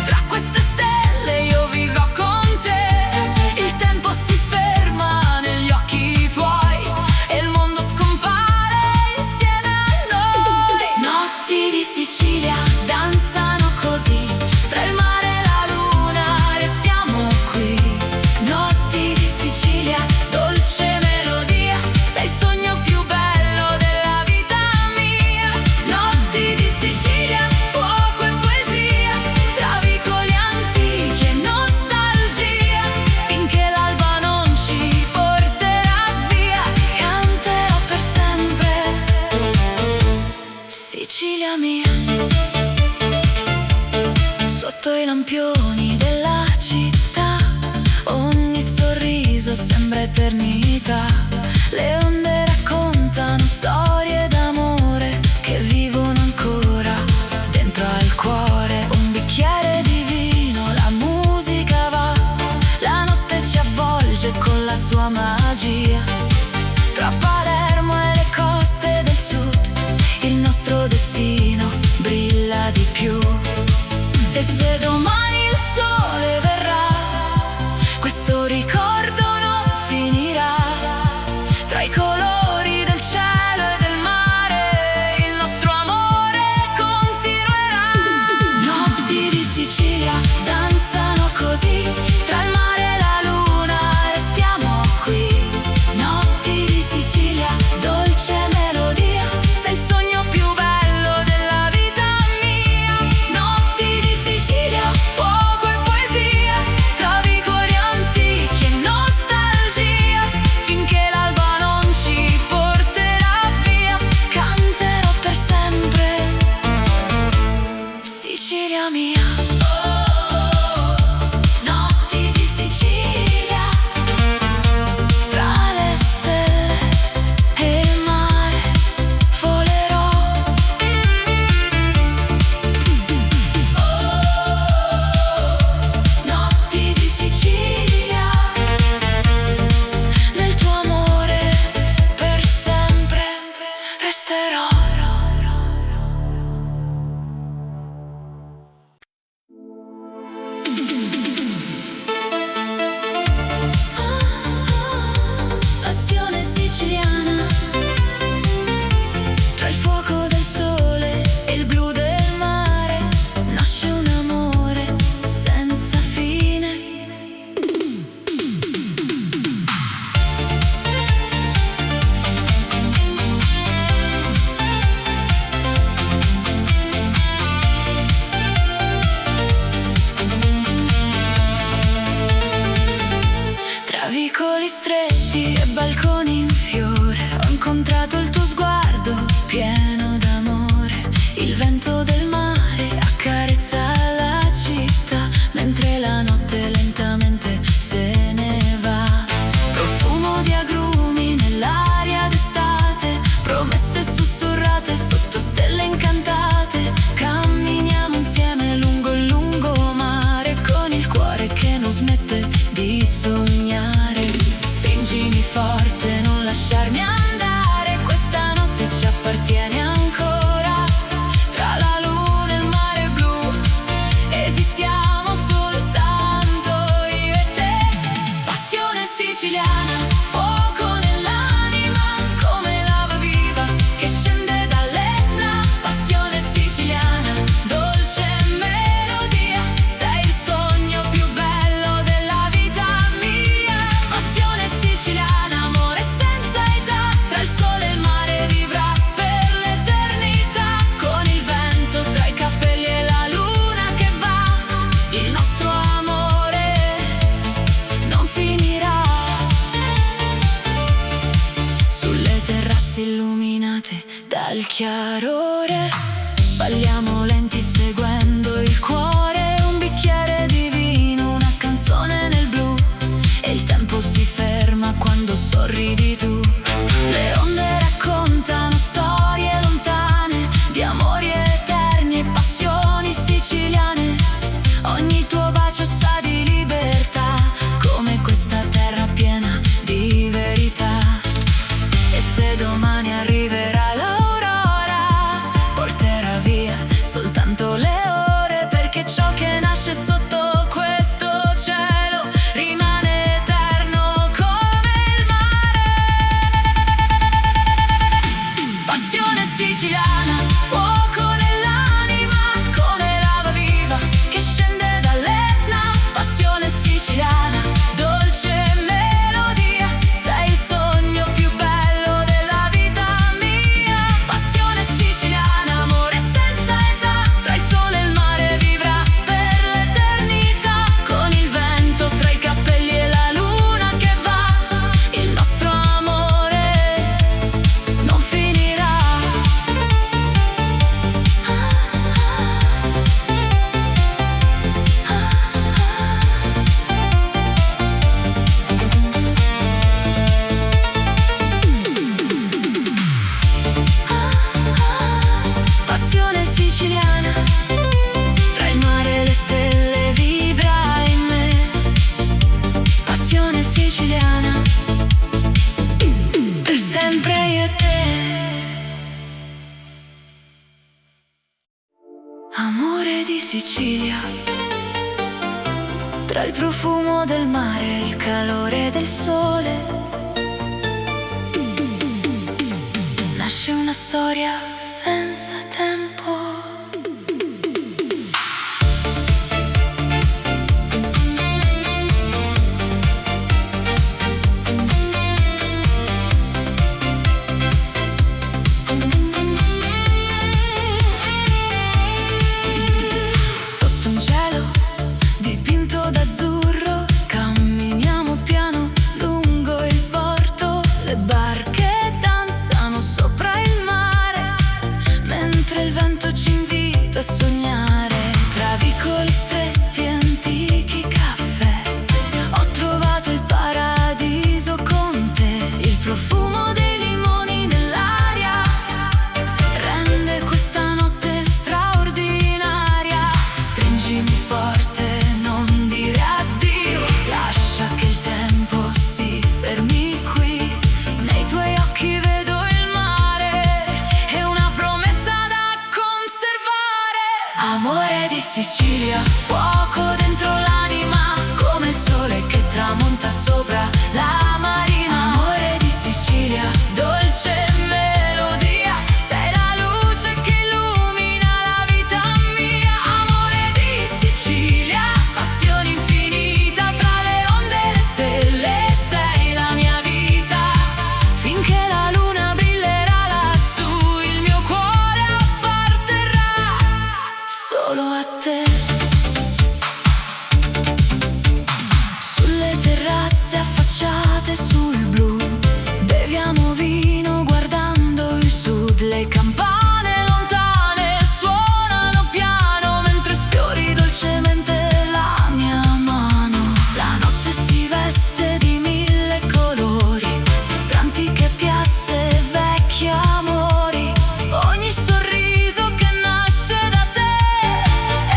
A: tra queste stelle io vivrò con te. Il tempo si ferma negli occhi tuoi e il mondo scompare insieme a noi. Notti di Sicilia danzano così, tra il mare e la luna restiamo qui. Notti di Sicilia, dolce melodia, sei il sogno più bello della vita mia. Notti di Sicilia, fuoco e poesia, tra vicoli antichi e nostalgia, finché l'alba non ci porterà via, canterò per sempre. Sicilia mia, sotto i lampioni della città, ogni sorriso sembra eternità. Le onde raccontano storie d'amore che vivono ancora dentro al cuore. Un bicchiere di vino, la musica va, la notte ci avvolge con la sua magia. Tra Palermo e le coste del sud, il nostro destino brilla di più. E se domani il sole verrà, questo ricordo non finirà. Tra i colori del cielo e del mare, il nostro amore continuerà. Notti di Sicilia danzano così, tra il mare e la luna restiamo qui. Notti di Sicilia, dolce melodia, sei il sogno più bello della vita mia. Notti di Sicilia, fuoco e poesia, tra vicoli antichi e nostalgia, finché l'alba non ci porterà via, canterò per sempre. Sicilia mia. Notti di Sicilia, tra le stelle e il mare volerò. Notti di Sicilia, nel tuo amore per sempre resterò. Passione siciliana, tra il fuoco del sole e il blu del mare, nasce un amore senza fine. Tra vicoli stretti e balconi in fiore, ho incontrato il tuo sguardo pieno d'amore. Il vento del mare accarezza la città, mentre la notte lentamente se ne va. Profumo di agrumi nell'aria d'estate, promesse sussurrate sotto stelle incantate. Camminiamo insieme lungo il lungomare, con il cuore che non smette di sognare. Stringimi forte, non lasciarmi andare, questa notte ci appartiene ancora. Tra la luna e il mare blu esistiamo soltanto io e te. Passione siciliana, fuoco nell'anima, come il chiarore. Balliamo lenti seguendo il cuore, un bicchiere di vino, una canzone nel blu, e il tempo si ferma quando sorridi tu. Le onde raccontano storie lontane, di amori eterni e passioni siciliane. Ogni tuo bacio sa di libertà, come questa terra piena di verità. E se domani arriverà l'aurora, porterà via soltanto le ore, perché ciò che nasce sotto questo cielo rimane eterno come il mare. Passione siciliana, fuoco nell'anima, come lava viva che scende dall'Etna. Passione siciliana, dolce melodia, sei il sogno più bello della vita mia. Passione siciliana, amore senza età, tra il sole e il mare vivrà per l'eternità. Con il vento tra i cappelli e la luna che va, il nostro amore non finirà. Passione siciliana, tra il mare e le stelle vibra in me. Passione siciliana, per sempre io e te. Amore di Sicilia, tra il profumo del mare e il calore del sole, nasce una storia senza tempo. Sotto un cielo dipinto d'azzurro, camminiamo piano lungo il porto. Le barche danzano sopra il mare, mentre il vento ci invita a sognare. Tra vicoli stretti e antichi caffè, ho trovato il paradiso con te. Il profumo dei limoni nell'aria rende questa notte straordinaria. Stringimi forte, non dire addio, lascia che il tempo si fermi qui. Nei tuoi occhi vedo il mare e una promessa da conservare. Amore di Sicilia, fuoco dentro l'anima, come il sole che tramonta sopra la marina. Amore di Sicilia, dolce melodia, sei la luce che illumina la vita mia. Amore di Sicilia, passione infinita, tra le onde e le stelle, sei la mia vita. Finché la luna brillerà lassù, il mio cuore apparterrà solo a te. Sulle terrazze affacciate sul blu, beviamo vino guardando il sud. Le campane lontane suonano piano, mentre sfiori dolcemente la mia mano. La notte si veste di mille colori, tra antiche piazze e vecchi amori. Ogni sorriso che nasce da te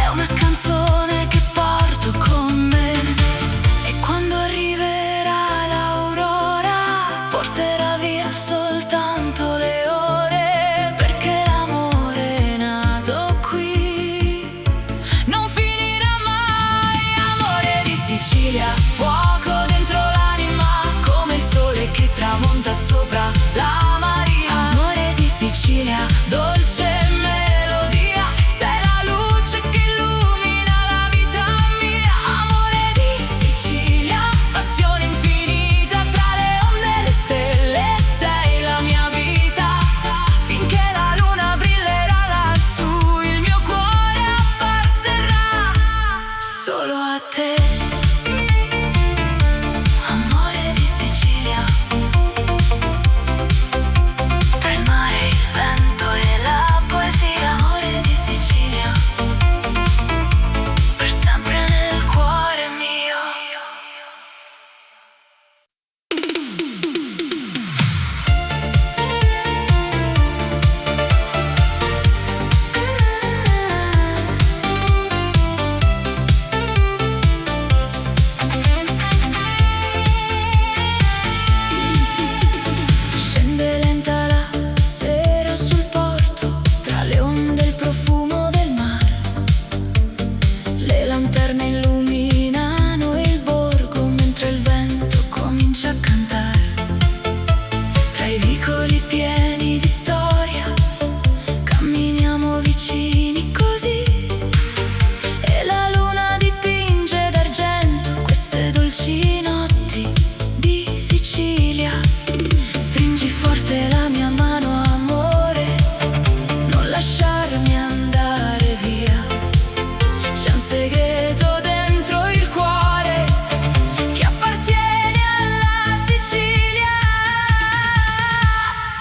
A: è una canzone che porto con me. E quando arriverà l'aurora, porterà via soltanto le ore, perché l'amore è nato qui, non finirà mai. Amore di Sicilia, fuoco dentro l'anima, come il sole che tramonta sopra la marina. Amore di Sicilia, dolce melodia, sei la luce che illumina la vita mia. Amore di Sicilia, passione infinita, tra le onde e le stelle, sei la mia vita. Finché la luna brillerà lassù, il mio cuore apparterrà solo a te. dolci notti di Sicilia. Stringi forte la mia mano, amore, non lasciarmi andare via. C'è un segreto dentro il cuore che appartiene alla Sicilia.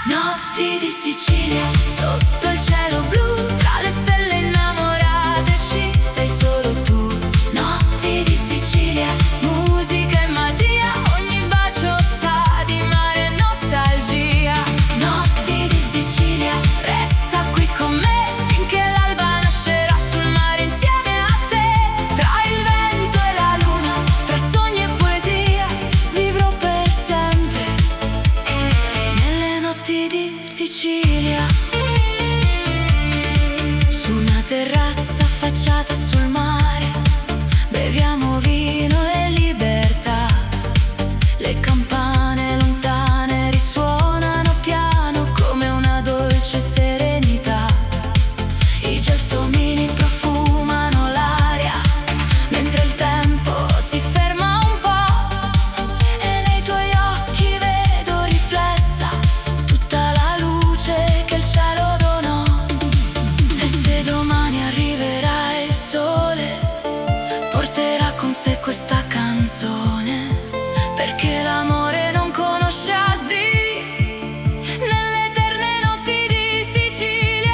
A: Notti di Sicilia, sotto il cielo blu, tra le stelle innamorate ci sei solo tu. Notti di Sicilia, musica e magia, ogni bacio sa di mare e nostalgia. Notti di Sicilia, resta qui con me finché l'alba nascerà sul mare insieme a te. Tra il vento e la luna, tra sogni e poesia, vivrò per sempre nelle notti di Sicilia. Su una terrazza affacciata sul mare, beviamo vino e libertà. Le campane lontane risuonano piano come una dolce serenità. I gelsomini profumano l'aria mentre il tempo si ferma un po'. E nei tuoi occhi vedo riflessa tutta la luce che il cielo donò. E se domani arriverà il sole, porterà con sé questa canzone, perché l'amore non conosce addio nelle eterne notti di Sicilia.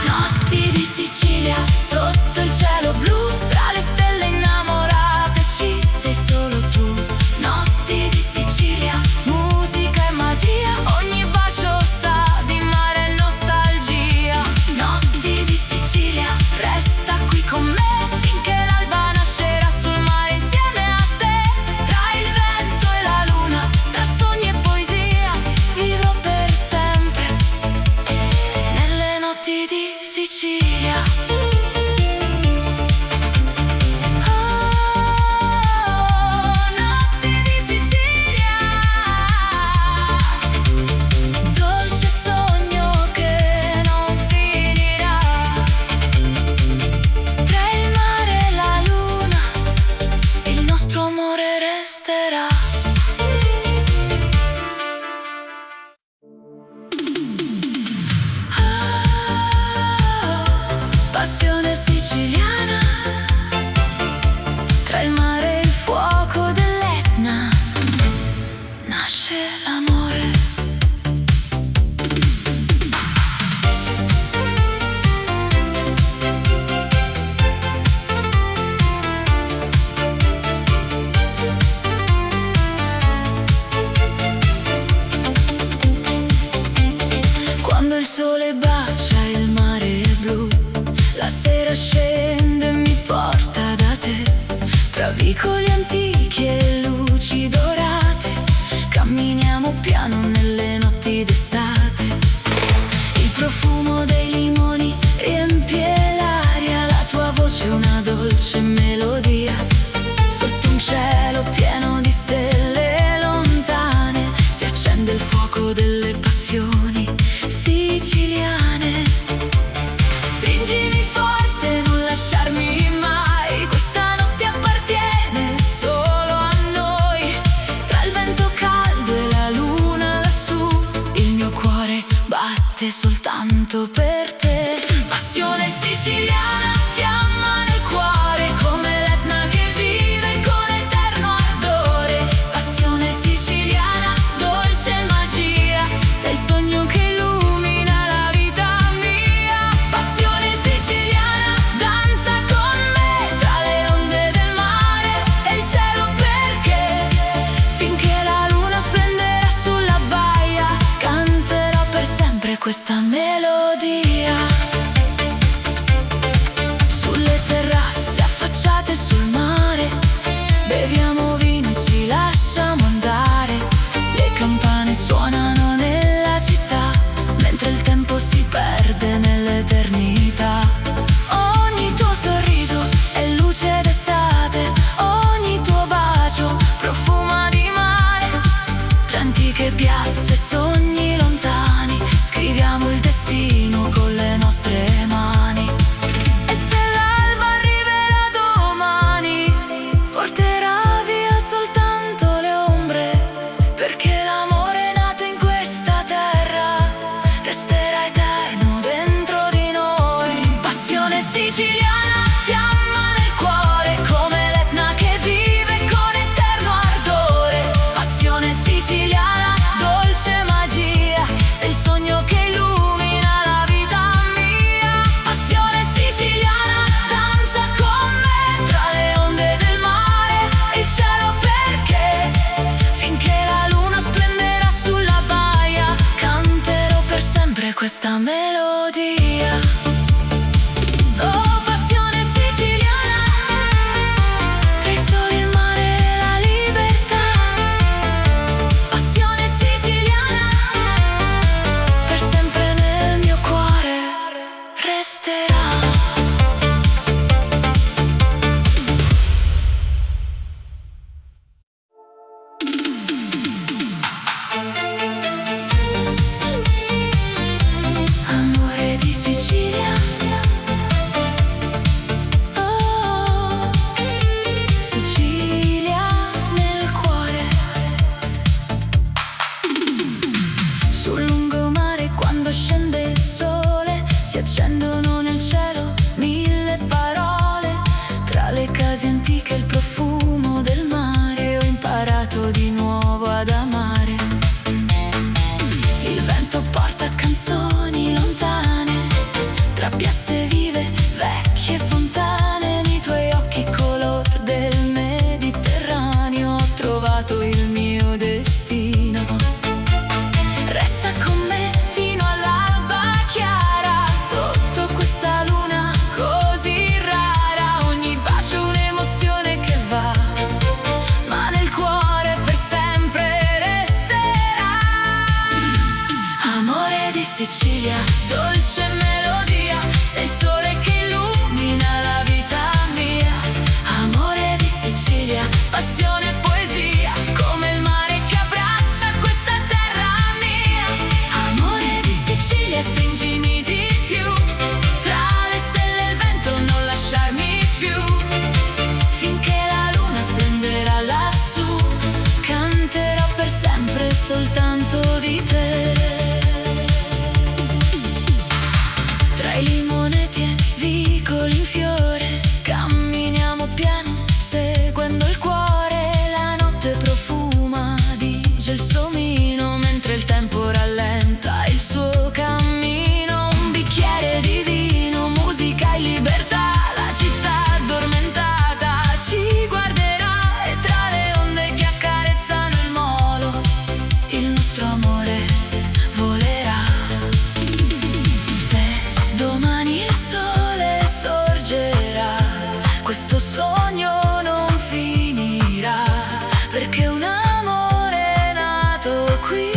A: Notti di Sicilia, sotto il cielo blu, tra le stelle innamorate ci sei solo tu. Notti di Sicilia, musica e magia, ogni bacio sa di mare e nostalgia. Notti di Sicilia, resta qui con me finché l'alba nascerà sul mare insieme a te. Tra il vento e la luna, tra sogni e poesia, vivrò per sempre nelle notti di Sicilia. Notti di Sicilia, dolce sogno che non finirà. Tra il mare e la luna, il nostro amore resterà. Passione siciliana, tra il mare e il fuoco dell'Etna nasce l'amore. Quando il sole bacia il mare è blu, la sera scende e mi porta da te. Tra vicoli antichi e luci dorate, camminiamo piano nelle notti d'estate. Il profumo dei limoni riempie l'aria, la tua voce è una dolce melodia. Sotto un cielo pieno di stelle lontane si accende il fuoco delle passioni siciliane. Stringimi forte, non lasciarmi mai, questa notte appartiene solo a noi. Tra il vento caldo e la luna lassù, il mio cuore batte soltanto per te. Passione siciliana, fiamma nel cuore, come l'Etna che vive con eterno ardore. Passione siciliana, dolce magia, sei il sogno che illumina la vita mia. Passione siciliana, danza con me tra le onde del mare e il cielo, perché finché la luna splenderà sulla baia, canterò per sempre questa melodia. antiche, il profumo del mare. Ho imparato di nuovo ad amare. Il vento porta canzoni lontane, tra piazze vive, vecchie fontane. Nei tuoi occhi color del Mediterraneo ho trovato il mio destino. Resta con me fino all'alba chiara, sotto questa luna così rara. Ogni bacio un'emozione che va, ma nel cuore per sempre resterà. Amore di Sicilia, dolce melodia, sei il sole che illumina la vita mia. Amore di Sicilia, passione e poesia, come il mare che abbraccia questa terra mia. Amore di Sicilia, stringimi di più, tra le stelle e il vento non lasciarmi più. Finché la luna splenderà lassù, canterò per sempre soltanto di te. Tra i limoneti e vicoli in fiore, camminiamo piano, seguendo il cuore. La notte profuma di gelsomino, mentre il tempo rallenta il suo cammino. Un bicchiere di vino, musica e libertà, la città addormentata ci guarderà. E tra le onde che accarezzano il molo, il nostro amore volerà. Se domani il sole sorgerà, questo sogno non finirà, perché un amore è nato qui,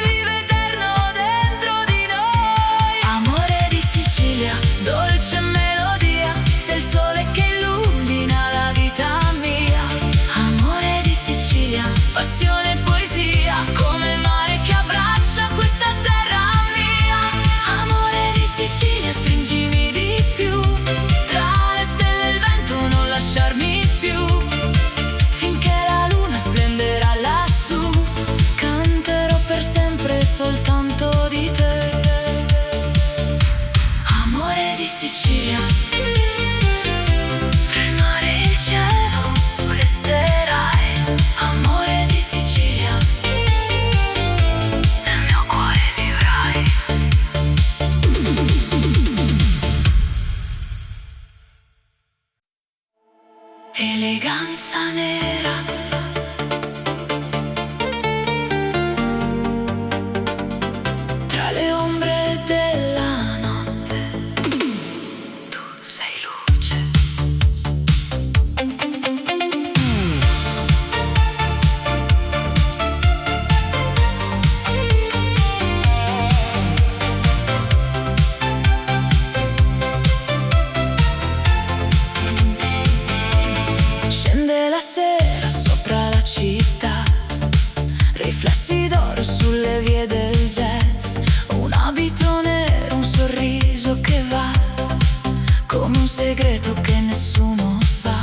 A: vive eterno dentro di noi. Amore di Sicilia, dolce melodia, sei il sole che illumina la vita mia. Amore di Sicilia, passione e poesia, come il mare che abbraccia questa terra mia. Amore di Sicilia, stringimi di più, tra le stelle e il vento non lasciarmi più. Finché la luna splenderà lassù, canterò per sempre soltanto di te. Amore di Sicilia, tra il mare e il cielo resterai. Amore di Sicilia, nel mio cuore vivrai. Eleganza nera, tra le ombre della notte, tu sei luce. Scende la sera sopra la città, riflessi d'oro sulle vie del jazz. Un abito nero, un sorriso che va, come un segreto che nessuno sa.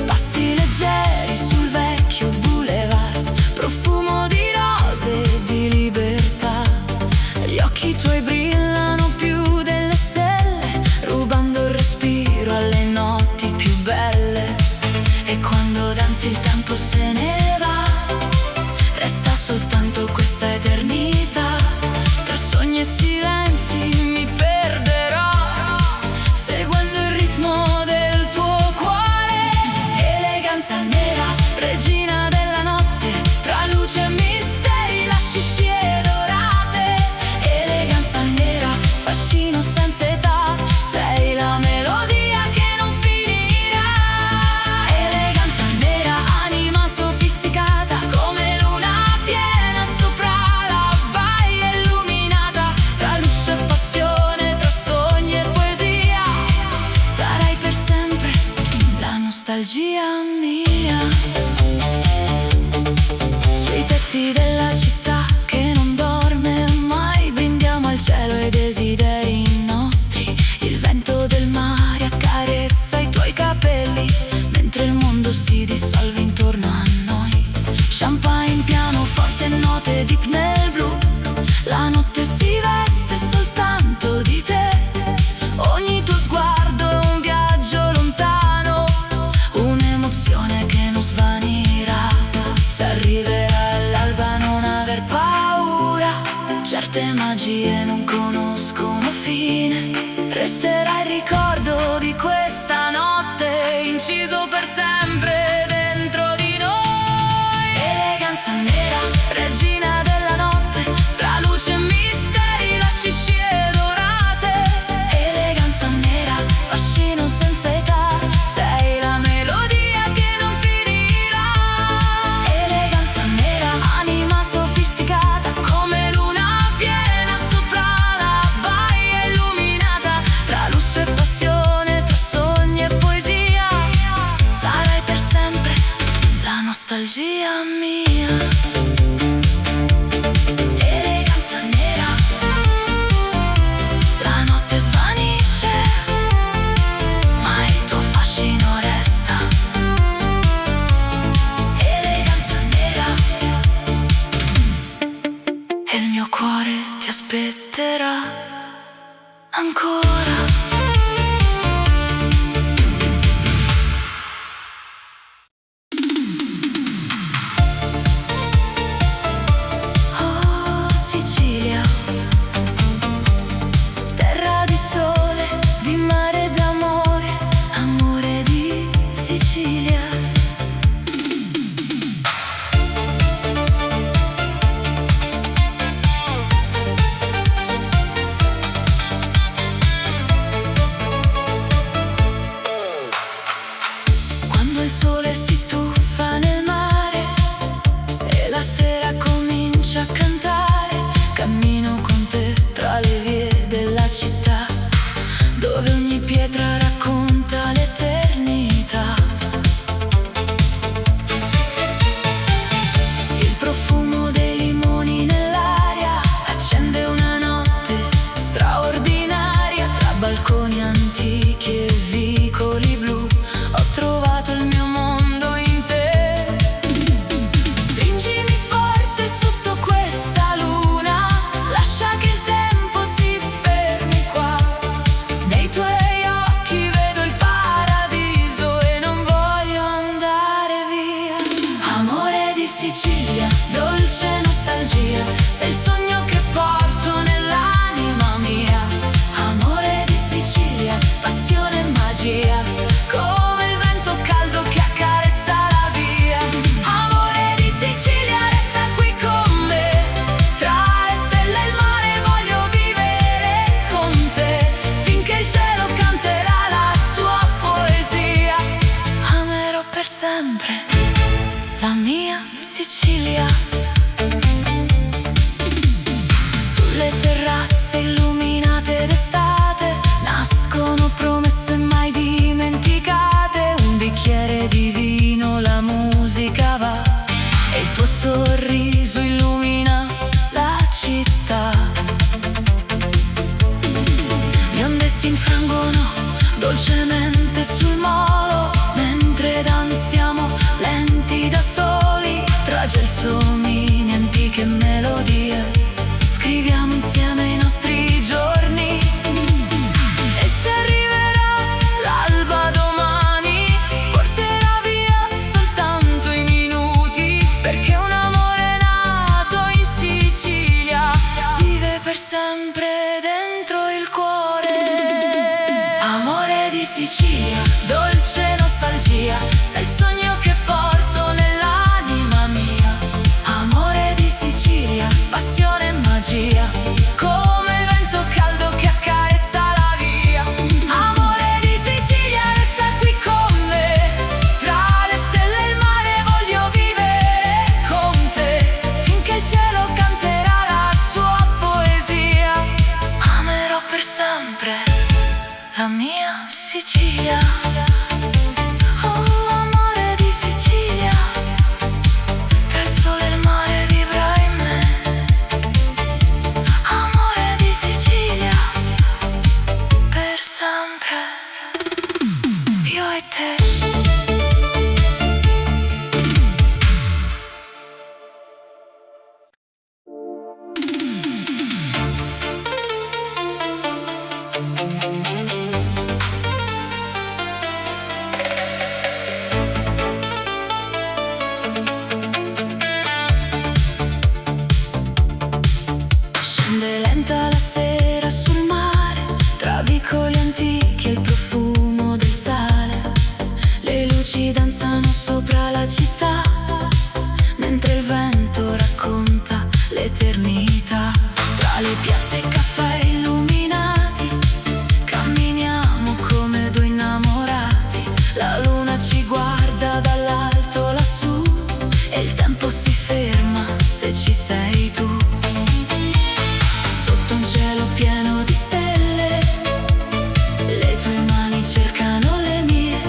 A: Passi leggeri sul vecchio boulevard, profumo di rose e di libertà. Gli occhi tuoi brillano più delle stelle, rubando il respiro alle notti più belle. E quando danzi il tempo se ne va, resta soltanto questa eternità. Tra sogni e silenzi mi perderò, seguendo il ritmo del tuo cuore. Eleganza nera, regina della notte, tra luce e misteri, lasci scie dorate. Eleganza nera, fascino senza età, sei la melodia che non finirà. Eleganza nera, anima sofisticata, come luna piena sopra la baia illuminata. Tra lusso e passione, tra sogni e poesia, sarai per sempre la nostalgia mia. Sui tetti della città che non dorme mai, brindiamo al cielo e desideri nostri. Il vento del mare accarezza i tuoi capelli, mentre il mondo si dissolve intorno a noi. Champagne, pianoforte, note deep nel blu, la notte si veste soltanto di te. Ogni tuo sguardo è un viaggio lontano, certe magie non conoscono fine. Resterà il ricordo di questa notte, inciso per sempre dentro di noi. Eleganza nera, regina della notte, tra luce e misteri, lasci scie dorate. Eleganza nera, fascino senza età, sei la melodia che non finirà. Eleganza nera, anima sofisticata, come luna piena sopra la baia illuminata. Tra lusso e passione, tra sogni e poesia, sarai per sempre la nostalgia mia. Eleganza nera, la notte svanisce, ma il tuo fascino resta. Eleganza nera, e il mio cuore ti aspetterà ancora. Oh Sicilia, terra di sole, di mare e d'amore, amore di Sicilia. Quando il sole si tuffa nel mare e la sera comincia a cantare, cammino con te tra le vie della città, dove ogni pietra racconta l'eternità. Il profumo dei limoni nell'aria accende una notte straordinaria. Tra balconi antichi e vicoli blu ho trovato il mio mondo in te. Stringimi forte sotto questa luna, lascia che il tempo si fermi qua. Nei tuoi occhi vedo il paradiso e non voglio andare via. Amore di Sicilia, dolce nostalgia, sei il sogno che porto nell'anima mia. Amore di Sicilia, passione e magia, come il vento caldo che accarezza la via. Amore di Sicilia, resta qui con me, tra le stelle e il mare voglio vivere con te, finché il cielo canterà la sua poesia. Amerò per sempre la mia Sicilia. Sulle terrazze illuminate d'estate nascono promesse mai dimenticate. Un bicchiere di vino, la musica va e il tuo sorriso illumina la città. Le onde si infrangono dolcemente sul molo, mentre danziamo lenti da soli, tra gelsomini, antiche melodie. Scriviamo insieme i nostri giorni, e se arriverà l'alba domani porterà via soltanto i minuti, perché un amore nato in Sicilia vive per sempre dentro il cuore. Amore di Sicilia, dolce nostalgia, sei il sogno che porto nell'anima mia. Amore di Sicilia, passione e magia, come il vento caldo che accarezza la via. Amore di Sicilia, resta qui con me, tra le stelle e il mare voglio vivere con te, finché il cielo canterà la sua poesia. Amerò per sempre la mia Sicilia. Oh, amore di Sicilia, tra il sole e il mare vibra in me. Amore di Sicilia, per sempre, io e te. luci danzano sopra la città, mentre il vento racconta l'eternità. Tra le piazze e caffè illuminati camminiamo come due innamorati. La luna ci guarda dall'alto lassù e il tempo si ferma se ci sei tu. Sotto un cielo pieno di stelle, le tue mani cercano le mie.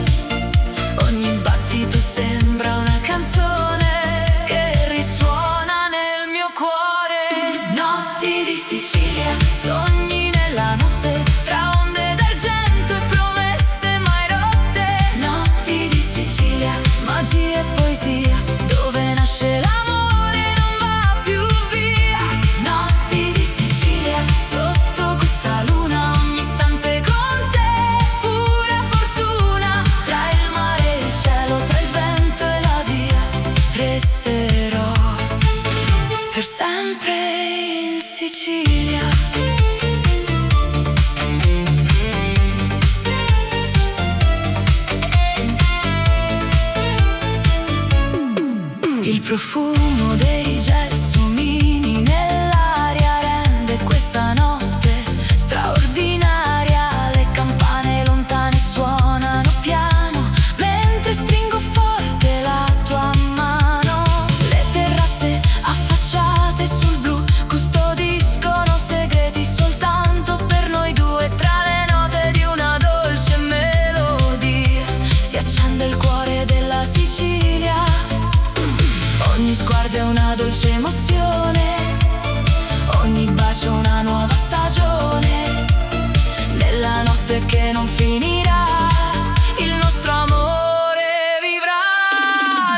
A: Ogni battito sembra una canzone che risuona nel mio cuore. Notti di Sicilia, sogni nella notte, tra onde d'argento e promesse mai rotte. Notti di Sicilia, magia e poesia, dove nasce l'amore non va più via. Notti di Sicilia, sotto questa luna, ogni istante con te, pura fortuna. Tra il mare e il cielo, tra il vento e la via, resterò per sempre in Sicilia. Il profumo dei gelsomini nell'aria rende questa notte straordinaria. Le campane lontane suonano piano mentre stringo forte la tua mano. Le terrazze affacciate sul blu custodiscono segreti soltanto per noi due. Tra le note di una dolce melodia si accende il cuore della Sicilia. Ogni sguardo è una dolce emozione, ogni bacio una nuova stagione. Nella notte che non finirà, il nostro amore vivrà.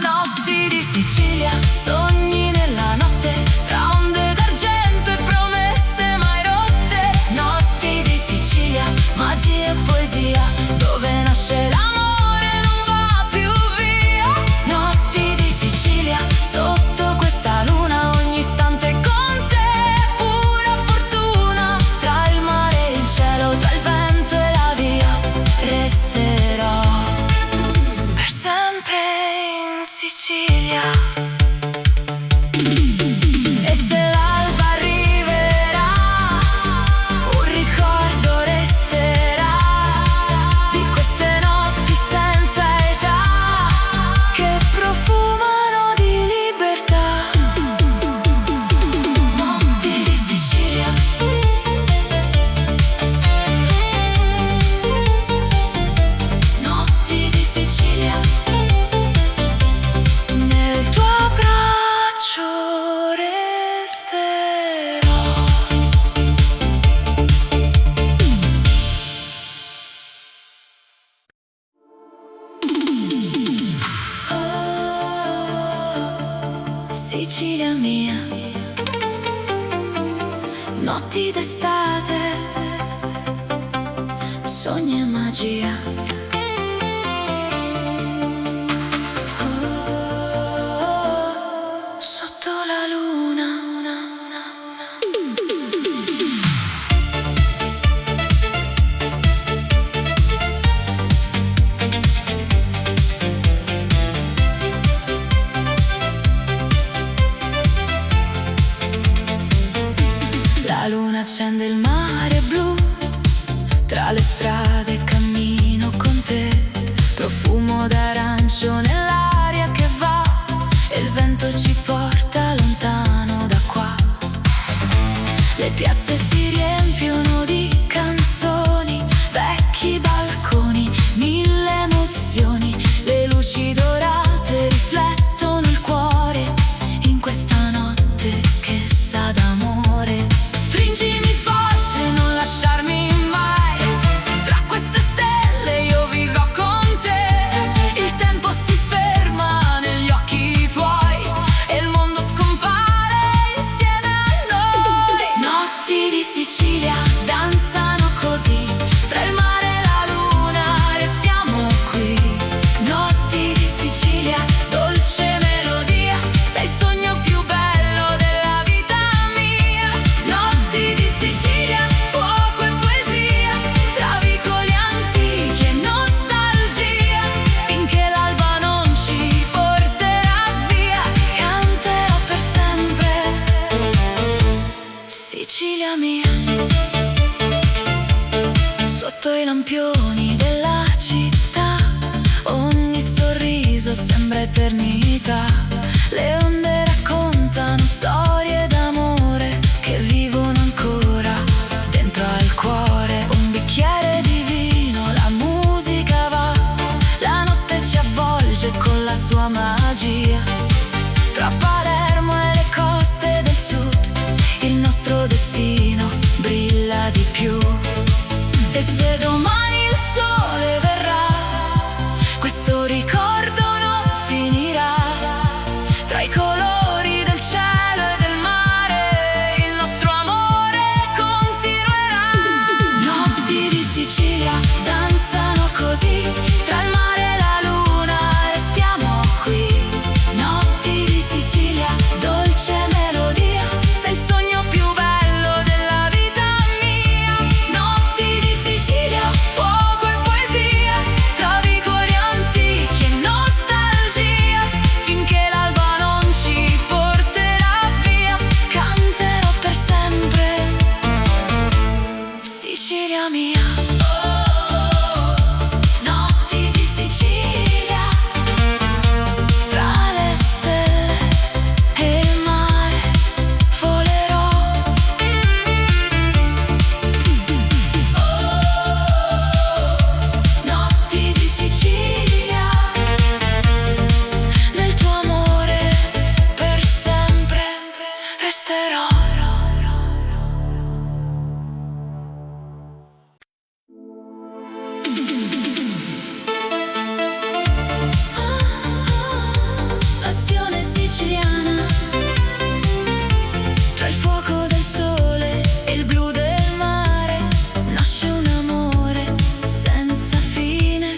A: Notti di Sicilia, sogni nella notte, tra onde d'argento e promesse mai rotte. Notti di Sicilia, magia e poesia, dove nasce l'amore non va più via. Notti di Sicilia, sotto questa luna, ogni istante con te, pura fortuna. Tra il mare e il cielo, tra il vento e la via, resterò per sempre in Sicilia. E se l'alba arriverà, un ricordo resterà di queste notti senza età che profumano di libertà. Notti di Sicilia, notti di Sicilia, nel tuo abbraccio resterò. Oh, Sicilia mia, notti d'estate, sogni e magia. Oh, sotto la luna, la luna accende il mare blu, tra le strade cammino con te. Profumo d'arancio nell'aria che va e il vento ci porta lontano da qua. Le piazze si riempiono di canzoni, vecchi balconi, mille emozioni. Le luci dorate riflettono il cuore in questa notte che sa d'amore. Stringimi forte, non lasciarmi mai, tra queste stelle io vivrò con te. Il tempo si ferma negli occhi tuoi e il mondo scompare insieme a noi. Notti di Sicilia, sembra eternità. Le onde raccontano storie d'amore che vivono ancora dentro al cuore. Un bicchiere di vino, la musica va, la notte ci avvolge con la sua magia. Tra Palermo e le coste del sud, il nostro destino brilla di più. E se domani il sole verrà, questo ricordo non finirà. Tra i colori del cielo e del mare, il nostro amore continuerà. Notti di Sicilia danzano così, tra il mare e la luna restiamo qui. Notti di Sicilia, dolce melodia, sei il sogno più bello della vita mia. Notti di Sicilia, fuoco e poesia, tra vicoli antichi e nostalgia. Finché l'alba non ci porterà via, canterò per sempre Sicilia mia. Notti di Sicilia, tra le stelle e il mare volerò. Notti di Sicilia, nel tuo amore per sempre resterò. Passione siciliana, tra il fuoco del sole e il blu del mare nasce un amore senza fine.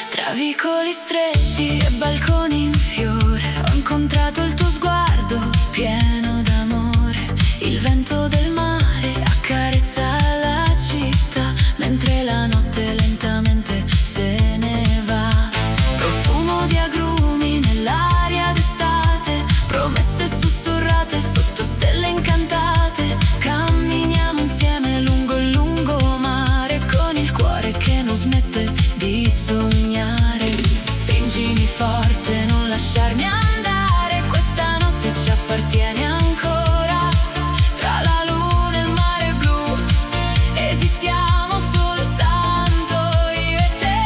A: Tra vicoli stretti e balconi in fiore, ho incontrato il tuo sguardo pieno d'amore. Il vento del mare accarezza la città, mentre la notte lentamente se ne va. Profumo di agrumi nell'aria d'estate, promesse sussurrate sotto stelle incantate. Camminiamo insieme lungo il lungomare, con il cuore che non smette di sognare. Stringimi forte, non lasciarmi andare, questa notte ci appartiene ancora. Tra la luna e il mare blu esistiamo soltanto io e te.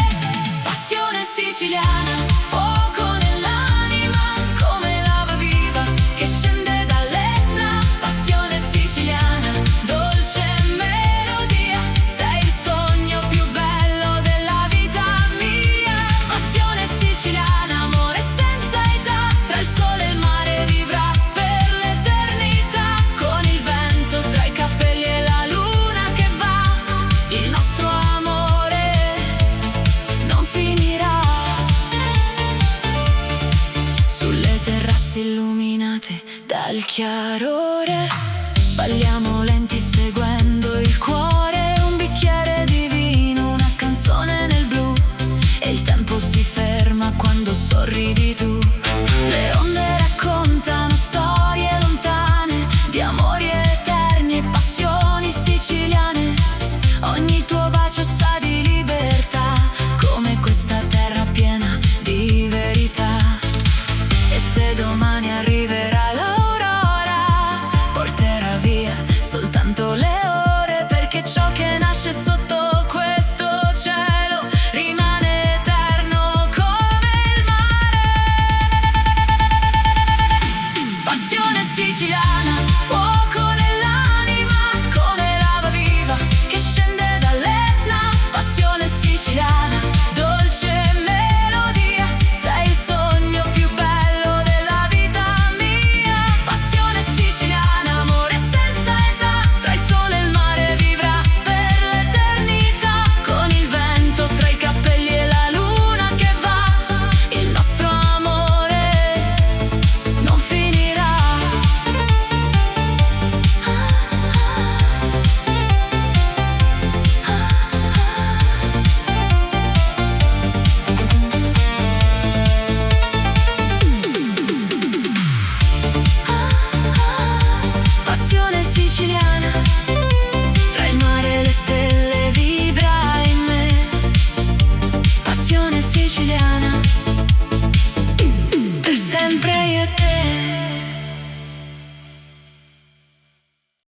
A: Passione siciliana, fuoco nell'anima, come lava viva che scende dall'Etna. Passione siciliana, dolce melodia, sei il sogno più bello della vita mia. Passione siciliana, amore senza età, tra il sole e il mare vivrà per l'eternità. Con il vento tra i capelli e la luna che va, il nostro amore non finirà. Sulle terrazze illuminate dal chiarore, balliamo lenti seguendo il cuore. Un bicchiere di vino, una canzone nel blu, e il tempo si ferma quando sorridi tu. Le onde raccontano storie lontane, di amori eterni e passioni siciliane. Ogni tuo bacio sa di libertà, come questa terra piena di verità. E se domani arriverà l'aurora, porterà via soltanto le ore, perché ciò che nasce sotto questo cielo rimane eterno come il mare. siciliana.